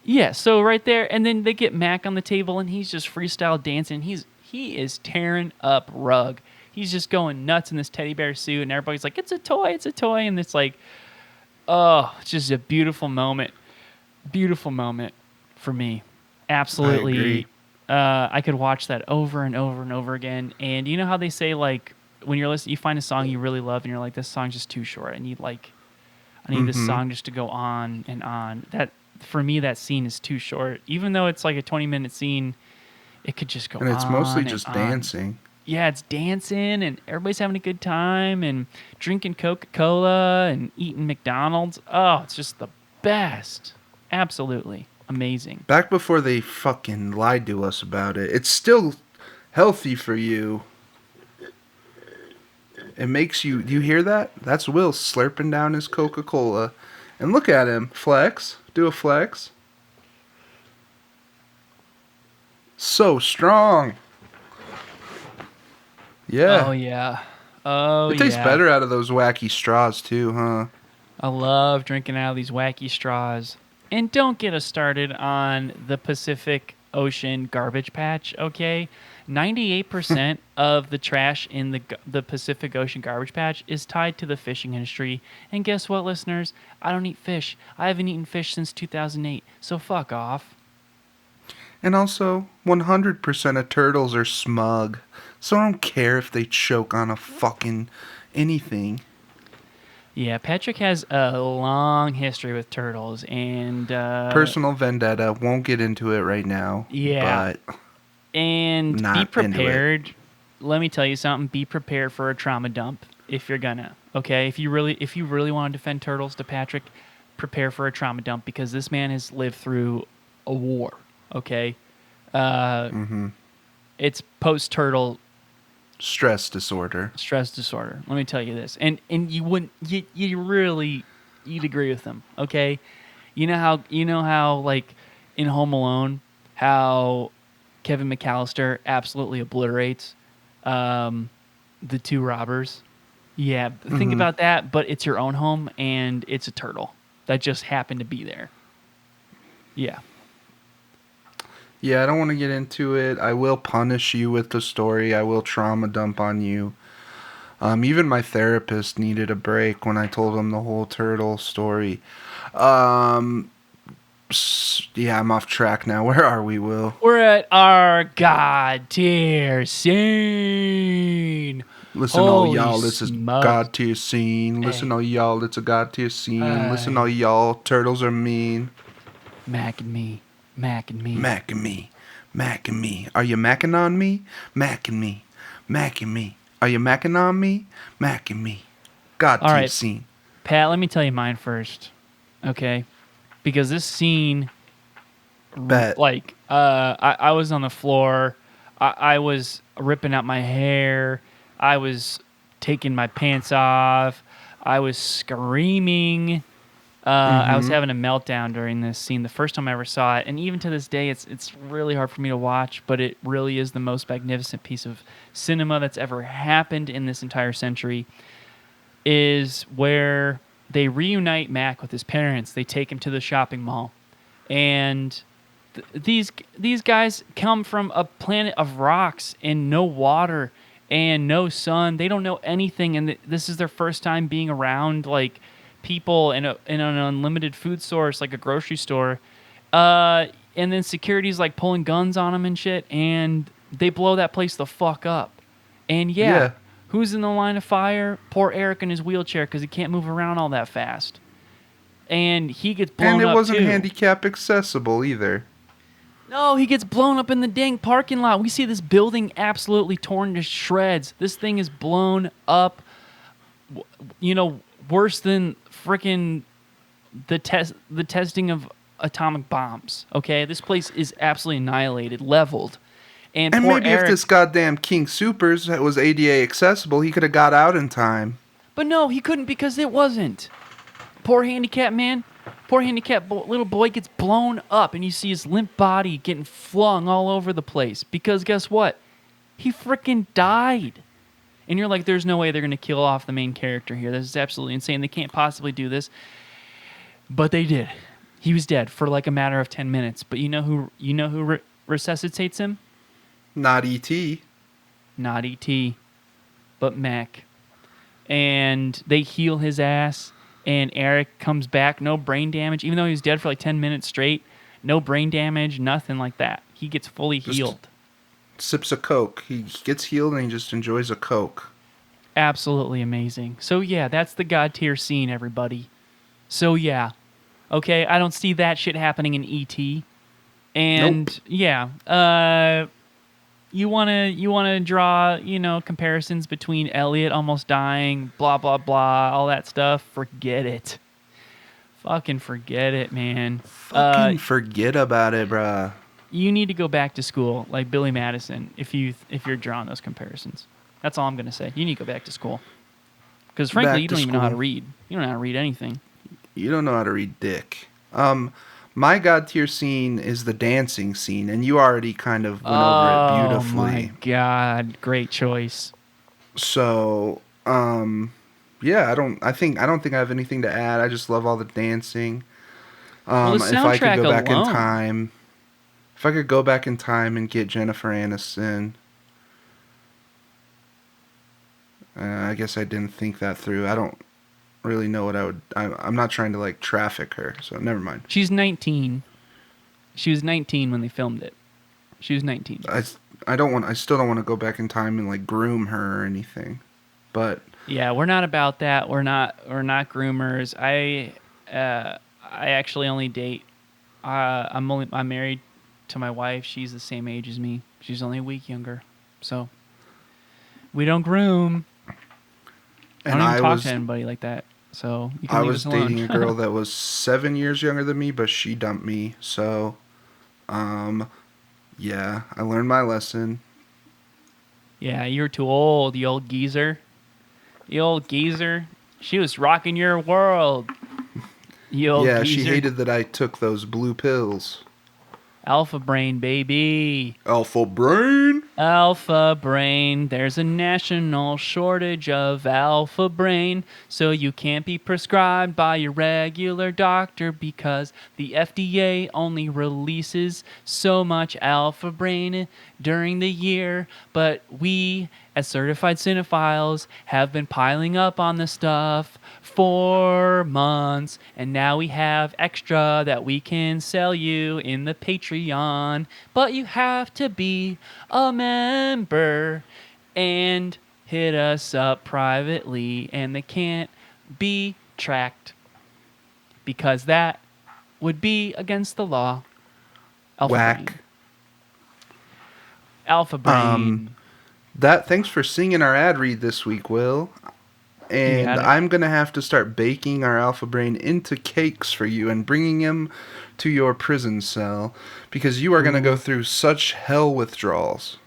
yeah, so right there, and then they get Mac on the table and he's just freestyle dancing. He is tearing up rug. He's just going nuts in this teddy bear suit and everybody's like, it's a toy, and it's like, oh, it's just a beautiful moment. Beautiful moment for me. Absolutely. I agree. I could watch that over and over and over again. And you know how they say, like, when you're listening, you find a song you really love and you're like, this song's just too short. I need this song just to go on and on. That, for me, that scene is too short. Even though it's like a 20-minute scene, it could just go on. And it's mostly and just on. dancing. Yeah, it's dancing and everybody's having a good time and drinking Coca-Cola and eating McDonald's. Oh, it's just the best. Absolutely amazing. Back before they fucking lied to us about it, it's still healthy for you. It makes you... Do you hear that? That's Will slurping down his Coca-Cola. And look at him. Flex. Do a flex. So strong. Yeah. Oh, yeah. Oh, it tastes yeah. better out of those wacky straws, too, huh? I love drinking out of these wacky straws. And don't get us started on the Pacific Ocean garbage patch, okay? 98% of the trash in the Pacific Ocean garbage patch is tied to the fishing industry. And guess what, listeners? I don't eat fish. I haven't eaten fish since 2008, so fuck off. And also, 100% of turtles are smug. So I don't care if they choke on a fucking anything. Yeah, Patrick has a long history with turtles, and... Personal vendetta. Won't get into it right now. Yeah. But and not be into prepared. Let me tell you something. Be prepared for a trauma dump if you're gonna. Okay, if you really want to defend turtles to Patrick, prepare for a trauma dump because this man has lived through a war. Okay, it's post-turtle stress disorder. Let me tell you this, and you wouldn't you'd agree with him. Okay, you know how like in Home Alone how Kevin McAllister absolutely obliterates The two robbers. Yeah, think Hmm. about that, but it's your own home and it's a turtle that just happened to be there. Yeah. Yeah, I don't want to get into it. I will punish you with the story. I will trauma dump on you. Even my therapist needed a break when I told him the whole turtle story. Um, yeah, I'm off track now. Where are we, Will? We're at our god tier scene. Listen, all Holy y'all, this is smokes. God tier scene. Listen, Hey, all y'all, it's a God tier scene. Listen, all hey. y'all, turtles are mean. Mac and me. Mac and me. Mac and me. Mac and me. Are you macking on me? Mac and me. Mac and me. Are you macking on me? Mac and me. God All tier right, scene. Pat, let me tell you mine first. Okay? Because this scene, Bet. like, I was on the floor. I was ripping out my hair. I was taking my pants off. I was screaming. I was Mm-hmm. having a meltdown during this scene the first time I ever saw it, and even to this day, it's really hard for me to watch. But it really is the most magnificent piece of cinema that's ever happened in this entire century. Is where they reunite Mac with his parents. They take him to the shopping mall, and these guys come from a planet of rocks and no water and no sun. They don't know anything, and this is their first time being around like people in an unlimited food source like a grocery store. And then security's like pulling guns on them and shit, and they blow that place the fuck up. And yeah, Yeah. who's in the line of fire? Poor Eric in his wheelchair because he can't move around all that fast, and he gets And blown it up wasn't too. handicap accessible either. No, he gets blown up in the dang parking lot. We see this building absolutely torn to shreds. This thing is blown up, you know, worse than freaking the testing of atomic bombs. Okay, this place is absolutely annihilated, leveled, and And poor maybe if Eric. this goddamn King Supers was ADA accessible, he could have got out in time. But no, he couldn't because it wasn't. Poor handicapped man. Poor handicapped little boy gets blown up, and you see his limp body getting flung all over the place. Because guess what? He freaking died. And you're like, there's no way they're going to kill off the main character here. This is absolutely insane. They can't possibly do this. But they did. He was dead for like a matter of 10 minutes. But you know who resuscitates him? Not E.T. Not E.T., but Mac. And they heal his ass, and Eric comes back, no brain damage, even though he was dead for like 10 minutes straight. No brain damage, nothing like that. He gets fully Just healed. sips a Coke. He gets healed and he just enjoys a Coke. Absolutely amazing. So yeah, that's the god tier scene, everybody. So yeah, okay, I don't see that shit happening in ET. And Nope. yeah, you wanna draw comparisons between Elliot almost dying, blah blah blah, all that stuff. Forget it. Fucking forget it, man. Fucking forget about it, bruh. You need to go back to school like Billy Madison if you're drawing those comparisons. That's all I'm gonna say. You need to go back to school because frankly, Back you to don't even know how to school. read. You don't know how to read anything. You don't know how to read dick. My god tier scene is the dancing scene, and you already kind of went over it Oh my beautifully. god, great choice. So, yeah, I don't think I have anything to add. I just love all the dancing. Well, the If I could soundtrack go back in alone. time, if I could go back in time and get Jennifer Aniston, I guess I didn't think that through. I don't really know what I would. I'm not trying to like traffic her, so never mind. She's 19. She was 19 when they filmed it. She was 19. I don't want. I still don't want to go back in time and like groom her or anything. But Yeah, we're not about that. We're not groomers. I actually only date. I'm married to my wife. She's the same age as me. She's only a week younger. So we don't groom. I and don't even talk to anybody like that. So you can I leave was us alone. dating a girl that was 7 years younger than me, but she dumped me. So, yeah, I learned my lesson. Yeah, you're too old, you old geezer. You old geezer. She was rocking your world. You old Yeah, she geezer. hated that I took those blue pills. Alpha brain, baby. Alpha brain. Alpha Brain. There's a national shortage of Alpha Brain, so you can't be prescribed by your regular doctor because the FDA only releases so much Alpha Brain during the year. But we, as certified cinephiles, have been piling up on the stuff for months, and now we have extra that we can sell you in the Patreon. But you have to be a member and hit us up privately, and they can't be tracked because that would be against the law. Alpha Whack. Brain. Alpha Brain. Thanks for singing our ad read this week, Will. And got it. I'm going to have to start baking our Alpha Brain into cakes for you and bringing him to your prison cell because you are going to go through such hell withdrawals.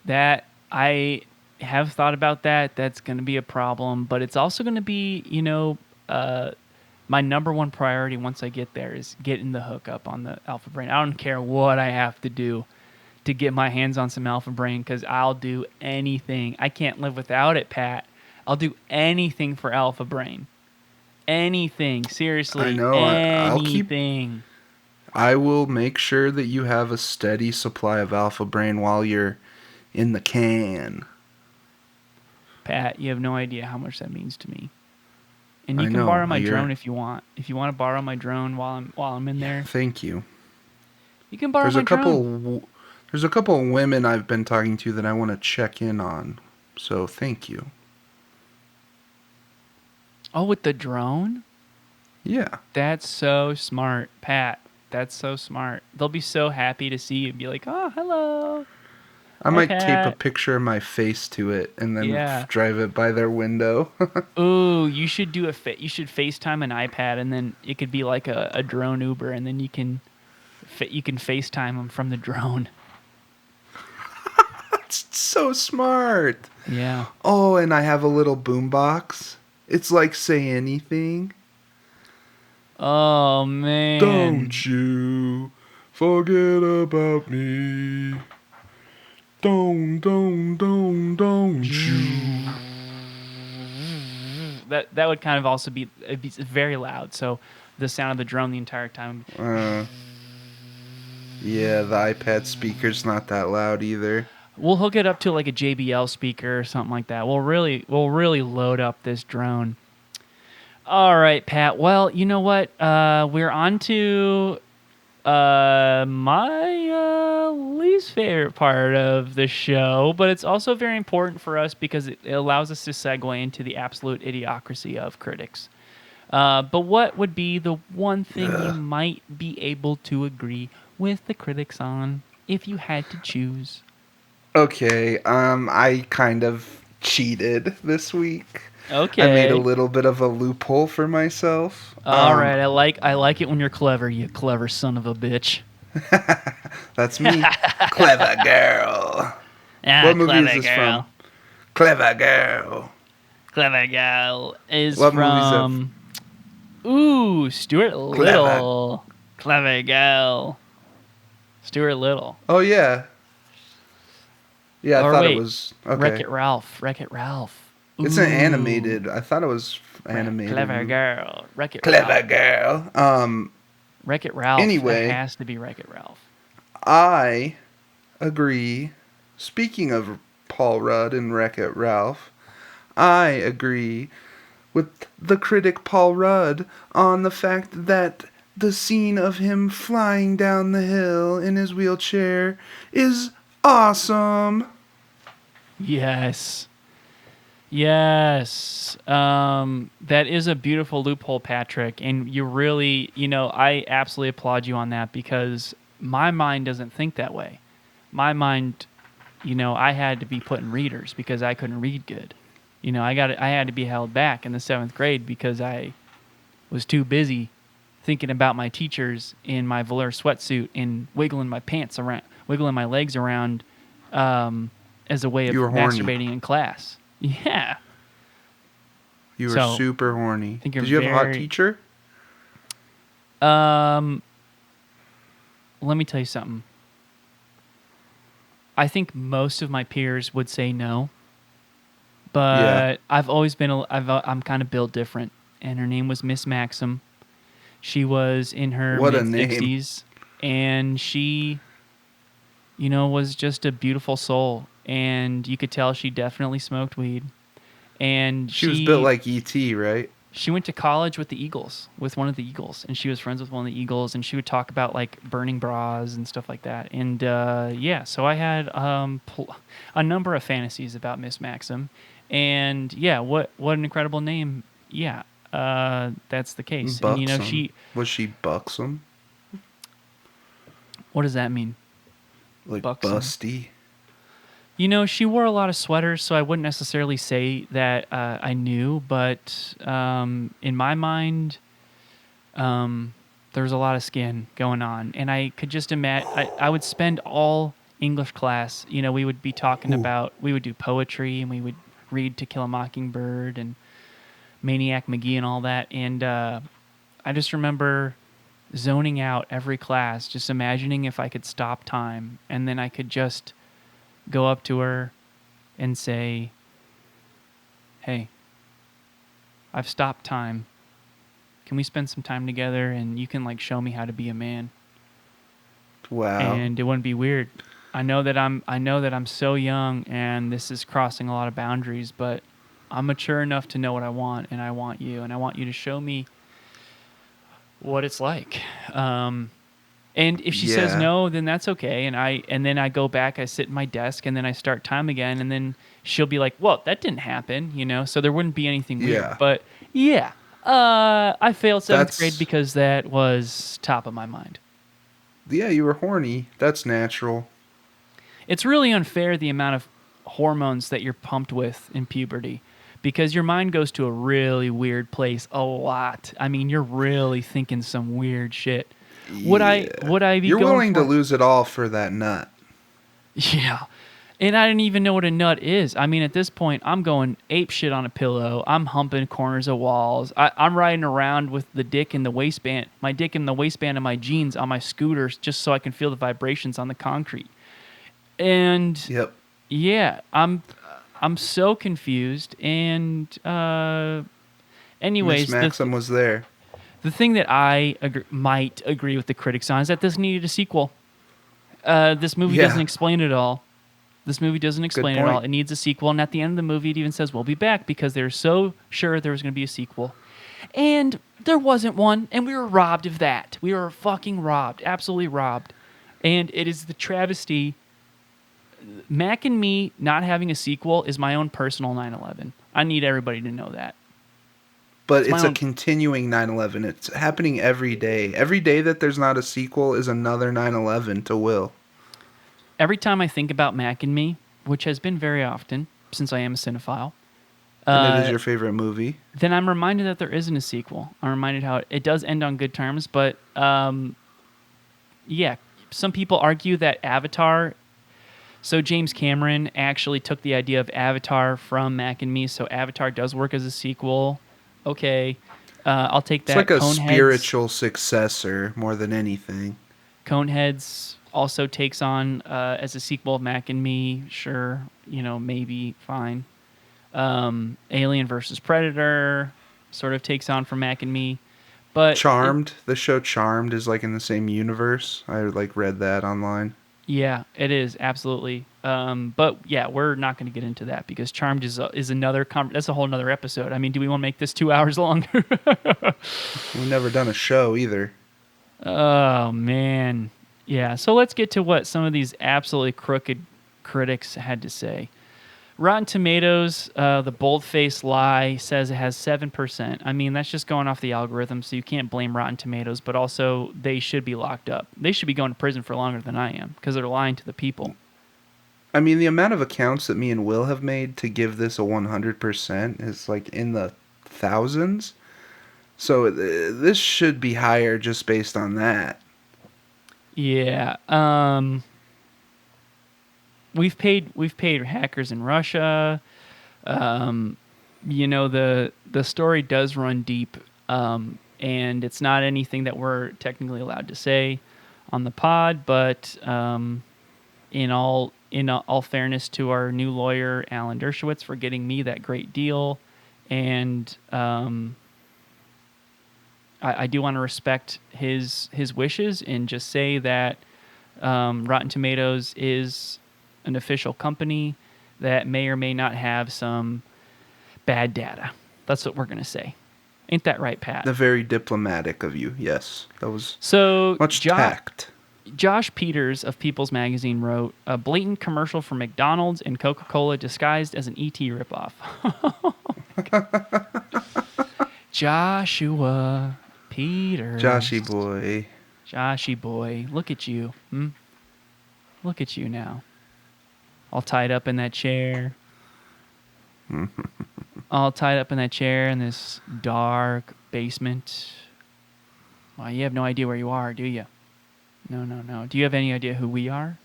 That I have thought about that. That's going to be a problem, but it's also going to be, my number one priority once I get there is getting the hookup on the Alpha Brain. I don't care what I have to do to get my hands on some Alpha Brain because I'll do anything. I can't live without it, Pat. I'll do anything for Alpha Brain. Anything, seriously. I know. Anything. I will make sure that you have a steady supply of Alpha Brain while you're in the can. Pat, you have no idea how much that means to me. And you I can know, borrow my drone if you want. If you want to borrow my drone while I'm in there, Thank you. you can borrow my drone. There's a couple of women I've been talking to that I want to check in on. So thank you. Oh, with the drone? Yeah. That's so smart, Pat. That's so smart. They'll be so happy to see you and be like, "Oh, hello." I might tape a Pat. picture of my face to it and then Yeah. drive it by their window. Ooh, you should do you should FaceTime an iPad, and then it could be like a drone Uber, and then you can FaceTime them from the drone. It's so smart. Yeah. Oh, and I have a little boombox. It's like Say Anything. Oh man. Don't you forget about me. Don't you. That would kind of also it'd be very loud. So the sound of the drone the entire time. Yeah, the iPad speaker's not that loud either. We'll hook it up to like a JBL speaker or something like that. We'll really load up this drone. All right, Pat. Well, you know what? We're on to my least favorite part of the show, but it's also very important for us because it allows us to segue into the absolute idiocracy of critics. But what would be the one thing you might be able to agree with the critics on if you had to choose? Okay, I kind of cheated this week. Okay. I made a little bit of a loophole for myself. All right, I like it when you're clever, you clever son of a bitch. That's me. Clever girl. What movie is this from? Clever girl. Clever girl is What movie is that from. Ooh, Stuart Little. Clever girl. Stuart Little. Oh, yeah. Yeah, I Or thought wait, it was... Okay. Wreck-It Ralph. Wreck-It Ralph. It's an Ooh. animated. I thought it was animated. Clever girl. Wreck-It Clever Ralph. girl. Wreck-It Ralph. Anyway. It has to be Wreck-It Ralph. I agree. Speaking of Paul Rudd and Wreck-It Ralph, I agree with the critic Paul Rudd on the fact that the scene of him flying down the hill in his wheelchair is awesome. Yes. Yes. That is a beautiful loophole, Patrick. And you really, I absolutely applaud you on that because my mind doesn't think that way. My mind, I had to be put in readers because I couldn't read good. I had to be held back in the 7th grade because I was too busy thinking about my teachers in my velour sweatsuit and wiggling my legs around as a way of masturbating in class. Yeah. You were super horny. Did you have a hot teacher? Let me tell you something. I think most of my peers would say no, Yeah. but I've always been I'm kind of built different. And her name was Miss Maxim. She was in her What a mid name. 60s, and she, was just a beautiful soul. And you could tell she definitely smoked weed. And She was built she like E.T., right? she went to college with the Eagles, with one of the Eagles, and she was friends with one of the Eagles, and she would talk about like burning bras and stuff like that. And yeah, so I had a number of fantasies about Miss Maxim, and yeah, what an incredible name. Yeah, that's the case. And Buxom. Was she buxom? what does that mean? Like Buxom. busty? She wore a lot of sweaters, so I wouldn't necessarily say that I knew, but in my mind, there was a lot of skin going on, and I could just imagine. I would spend all English class. We would be talking Ooh. about. We would do poetry, and we would read To Kill a Mockingbird and Maniac McGee and all that. And I just remember zoning out every class, just imagining if I could stop time, and then I could just go up to her and say, "Hey, I've stopped time. Can we spend some time together and you can like show me how to be a man?" Wow. And it wouldn't be weird. I know that I'm so young and this is crossing a lot of boundaries, but I'm mature enough to know what I want, and I want you, and I want you to show me what it's like. And if she says Yeah. no, then that's okay. And then I go back, I sit in my desk, and then I start time again, and then she'll be like, "Well, that didn't happen," So there wouldn't be anything weird. Yeah. But yeah, I failed seventh grade That's because that was top of my mind. yeah, you were horny. That's natural. It's really unfair the amount of hormones that you're pumped with in puberty, because your mind goes to a really weird place a lot. I mean, you're really thinking some weird shit. Would I Yeah. would I be You're going willing to for lose it all for that nut. Yeah. And I didn't even know what a nut is. I mean, at this point, I'm going ape shit on a pillow. I'm humping corners of walls. I'm riding around with the dick in the waistband, my dick in the waistband of my jeans on my scooters, just so I can feel the vibrations on the concrete. And Yep. yeah, I'm so confused. And Miss anyways, Maxim was there. the thing that might agree with the critics on is that this needed a sequel. This movie doesn't Yeah. explain it all. This movie doesn't Good explain it all. point. It needs a sequel. And at the end of the movie, it even says, "We'll be back," because they're so sure there was going to be a sequel. And there wasn't one. And we were robbed of that. We were fucking robbed. Absolutely robbed. And it is the travesty. Mac and Me not having a sequel is my own personal 9/11. I need everybody to know that. But It's my it's a own. continuing 9/11. It's happening every day. Every day that there's not a sequel is another 9/11 to Will. Every time I think about Mac and Me, which has been very often since I am a cinephile, And it is uh, your favorite movie. then I'm reminded that there isn't a sequel. I'm reminded how it does end on good terms, but yeah, some people argue that Avatar. So James Cameron actually took the idea of Avatar from Mac and Me, so Avatar does work as a sequel. Okay, I'll take It's that. like a spiritual successor more than anything. Coneheads also takes on as a sequel of Mac and Me. Sure, maybe fine. Alien versus Predator sort of takes on from Mac and Me, but The show Charmed is like in the same universe. I like read that online. yeah, it is absolutely. But yeah, we're not going to get into that because Charmed is another. That's a whole another episode. I mean, do we want to make this 2 hours long? We've never done a show either. Oh man, yeah. So let's get to what some of these absolutely crooked critics had to say. Rotten Tomatoes, the bold-faced lie says it has 7%. I mean, that's just going off the algorithm, so you can't blame Rotten Tomatoes. But also, they should be locked up. They should be going to prison for longer than I am because they're lying to the people. I mean, the amount of accounts that me and Will have made to give this a 100% is like in the thousands. So this should be higher just based on that. Yeah. We've paid hackers in Russia. The story does run deep, and it's not anything that we're technically allowed to say on the pod. But in all in all fairness to our new lawyer, Alan Dershowitz, for getting me that great deal. And I do want to respect his wishes and just say that Rotten Tomatoes is an official company that may or may not have some bad data. That's what we're going to say. Ain't that right, Pat? Very diplomatic of you. Yes, that was So much tact. Josh Peters of People's Magazine wrote, a blatant commercial for McDonald's and Coca-Cola disguised as an E.T. ripoff. Joshua Peters. Joshy boy. Joshy boy. Look at you. Look at you now. All tied up in that chair. All tied up in that chair in this dark basement. Well, you have no idea where you are, do you? No. Do you have any idea who we are?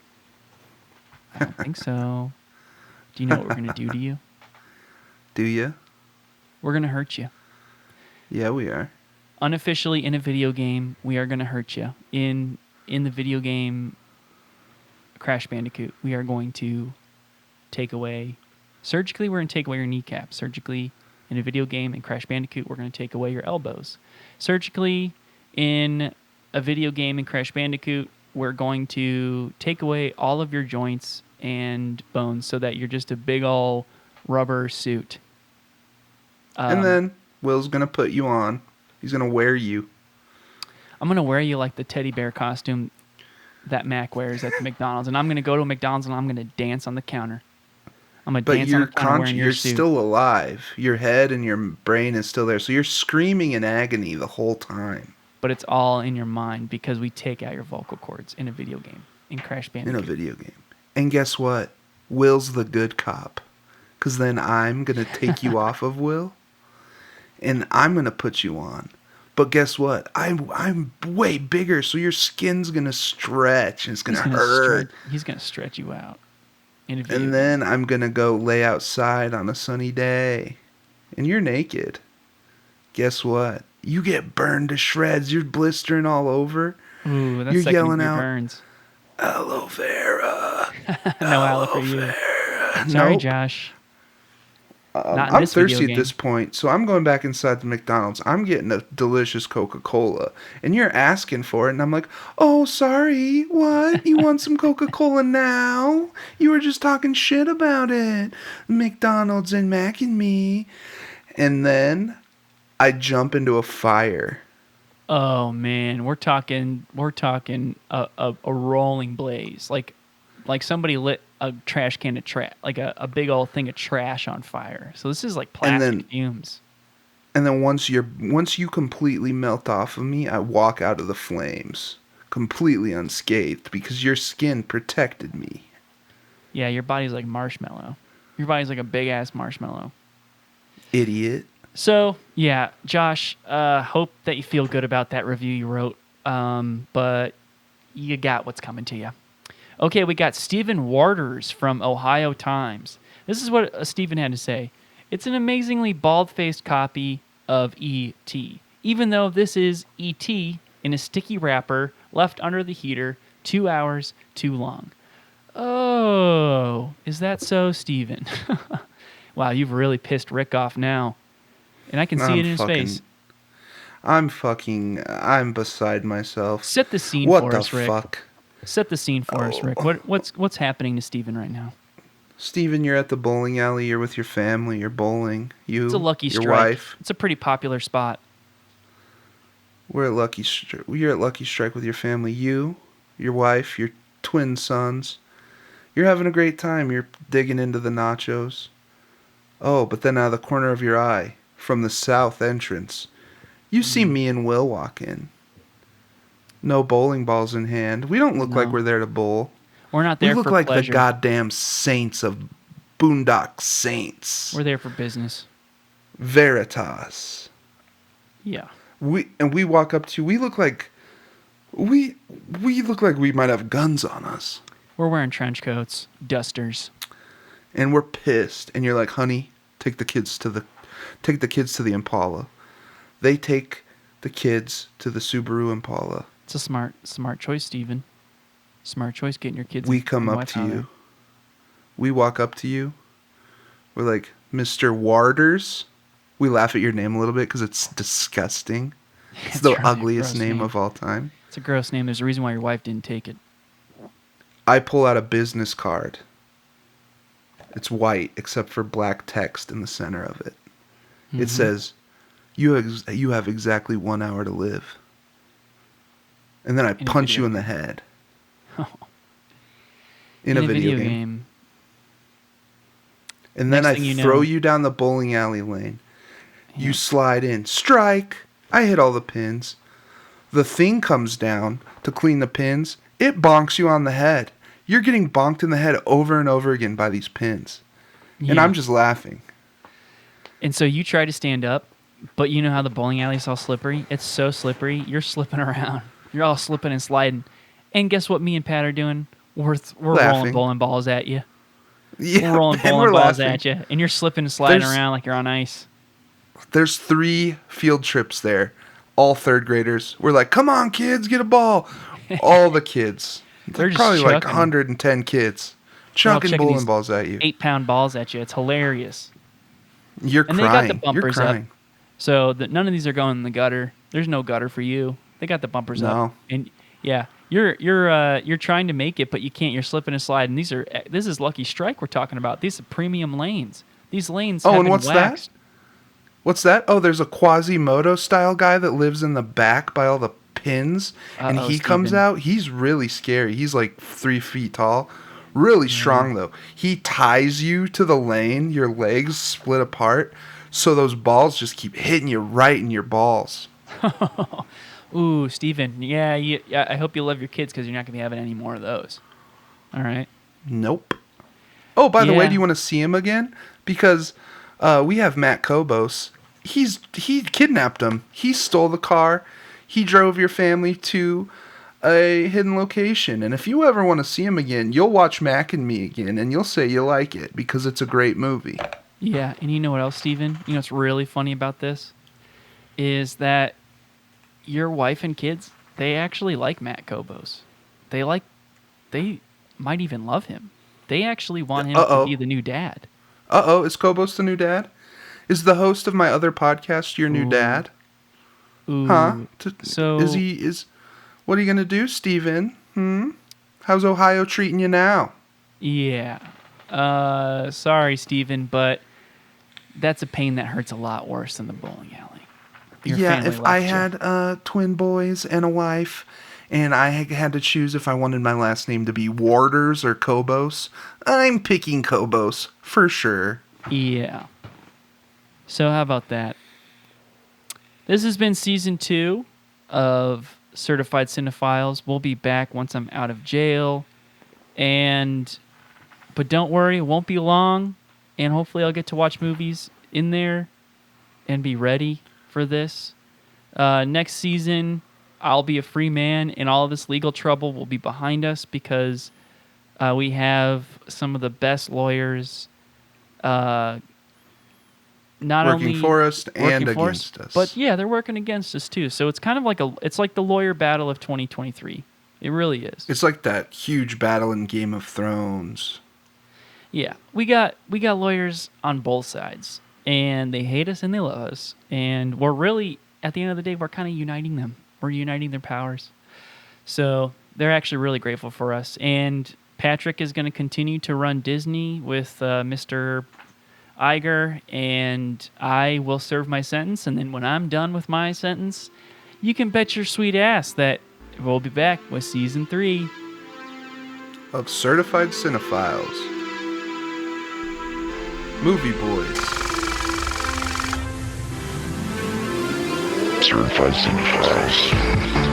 I don't think so. Do you know what we're going to do to you? Do you? We're going to hurt you. Yeah, we are. Unofficially in a video game, we are going to hurt you. In the video game Crash Bandicoot, we are going to take away... Surgically, we're going to take away your kneecaps. Surgically, in a video game in Crash Bandicoot, we're going to take away your elbows. Surgically, in a video game in Crash Bandicoot, we're going to take away all of your joints and bones so that you're just a big ol' rubber suit. And then Will's going to put you on. He's going to wear you. I'm going to wear you like the teddy bear costume that Mac wears at the McDonald's. And I'm going to go to McDonald's and I'm going to dance on the counter. I'm going to dance on the counter wearing your suit. You're still alive. Your head and your brain is still there. So you're screaming in agony the whole time. But it's all in your mind because we take out your vocal cords in a video game, in Crash Bandicoot. In a video game. And guess what? Will's the good cop. Because then I'm going to take you off of Will. And I'm going to put you on. But guess what? I'm way bigger, so your skin's going to stretch. And it's going to hurt. He's going to stretch you out. And then I'm going to go lay outside on a sunny day. And you're naked. Guess what? You get burned to shreds. You're blistering all over. Ooh, that's you're yelling out, burns. Aloe vera. No aloe for you. Vera. Sorry, nope. Josh. I'm thirsty at this point, so I'm going back inside the McDonald's. I'm getting a delicious Coca-Cola, and you're asking for it, and I'm like, oh, sorry, what? You want some Coca-Cola now? You were just talking shit about it. McDonald's and Mac and me. And then I jump into a fire. Oh, man, we're talking a rolling blaze, like somebody lit a trash can of trash, like a big old thing of trash on fire. So this is like plastic fumes. And then once you completely melt off of me, I walk out of the flames completely unscathed because your skin protected me. Yeah, your body's like marshmallow. Your body's like a big ass marshmallow. Idiot. So yeah, Josh, hope that you feel good about that review you wrote. But you got what's coming to you. Okay, we got Stephen Waters from Ohio Times. This is what Stephen had to say. It's an amazingly bald-faced copy of E.T., even though this is E.T. in a sticky wrapper left under the heater 2 hours too long. Oh, is that so, Stephen? Wow, you've really pissed Rick off now. And I can see it in his face. I'm beside myself. Set the scene for us, Rick. What the fuck? Set the scene for us, Rick. What's happening to Stephen right now? Stephen, you're at the bowling alley. You're with your family. You're bowling. It's a Lucky your Strike. Wife. It's a pretty popular spot. You're at Lucky Strike with your family. You, your wife, your twin sons. You're having a great time. You're digging into the nachos. Oh, but then out of the corner of your eye, from the south entrance, you see me and Will walk in. No bowling balls in hand. We don't look like we're there to bowl. We're not there for pleasure. We look like the goddamn saints of Boondock Saints. We're there for business. Veritas. Yeah. We walk up to you. We look like we might have guns on us. We're wearing trench coats, dusters. And we're pissed. And you're like, honey, take the kids to the Impala. They take the kids to the Subaru Impala. It's a smart choice, Stephen. Smart choice getting your kids. We come up to you. we walk up to you. We're like, Mr. Waters. We laugh at your name a little bit because it's disgusting. It's the ugliest name of all time. It's a gross name. There's a reason why your wife didn't take it. I pull out a business card. It's white except for black text in the center of it. Mm-hmm. It says, you have exactly 1 hour to live. And then I punch you in the head. Oh. In a video game. And then I throw you down the bowling alley lane. Yeah. You slide in. Strike! I hit all the pins. The thing comes down to clean the pins. It bonks you on the head. You're getting bonked in the head over and over again by these pins. Yeah. And I'm just laughing. And so you try to stand up, but you know how the bowling alley is all slippery? It's so slippery, you're slipping around. You're all slipping and sliding. And guess what me and Pat are doing? We're rolling bowling balls at you. Yeah, we're rolling bowling balls at you. And you're slipping and sliding around like you're on ice. There's 3 field trips there. All 3rd graders. We're like, come on, kids, get a ball. All the kids. They're probably like 110 kids. Chucking bowling balls at you. 8-pound balls at you. It's hilarious. You're crying. And they got the bumpers up. So none of these are going in the gutter. There's no gutter for you. They got the bumpers up. And yeah, you're trying to make it, but you can't. You're slipping and sliding. This is Lucky Strike we're talking about. These are premium lanes. These lanes have been waxed. What's that? Oh, there's a Quasimodo style guy that lives in the back by all the pins, and he comes out. He's really scary. He's like 3 feet tall. Really strong, though. He ties you to the lane, your legs split apart, so those balls just keep hitting you right in your balls. Ooh, Steven. Yeah, I hope you love your kids because you're not going to be having any more of those. All right? Nope. Oh, by the way, do you want to see him again? Because we have Matt Kobos. He kidnapped him. He stole the car. He drove your family to a hidden location. And if you ever want to see him again, you'll watch Mac and Me again, and you'll say you like it because it's a great movie. Yeah, and you know what else, Steven? You know what's really funny about this? Is that your wife and kids, they actually like Matt Kobos. They might even love him. They actually want him to be the new dad. Is Kobos the new dad? Is the host of my other podcast your new dad? Ooh. Huh? What are you going to do, Steven? How's Ohio treating you now? Yeah. Sorry, Steven, but that's a pain that hurts a lot worse than the bowling alley. If I had twin boys and a wife, and I had to choose if I wanted my last name to be Waters or Kobos, I'm picking Kobos for sure. Yeah. So how about that? This has been season 2 of Certified Cinephiles. We'll be back once I'm out of jail, but don't worry, it won't be long, and hopefully I'll get to watch movies in there and be ready for this. Next season, I'll be a free man, and all of this legal trouble will be behind us because we have some of the best lawyers working for us and against us. But yeah, they're working against us too. So it's kind of like the lawyer battle of 2023. It really is. It's like that huge battle in Game of Thrones. Yeah, we got lawyers on both sides, and they hate us and they love us, and we're really, at the end of the day, we're kind of uniting them. We're uniting their powers. So they're actually really grateful for us. And Patrick is going to continue to run Disney with Mr. Iger, and I will serve my sentence. And then when I'm done with my sentence, you can bet your sweet ass that we'll be back with season 3 of Certified Cinephiles. Movie Boys. Certified Cinephiles.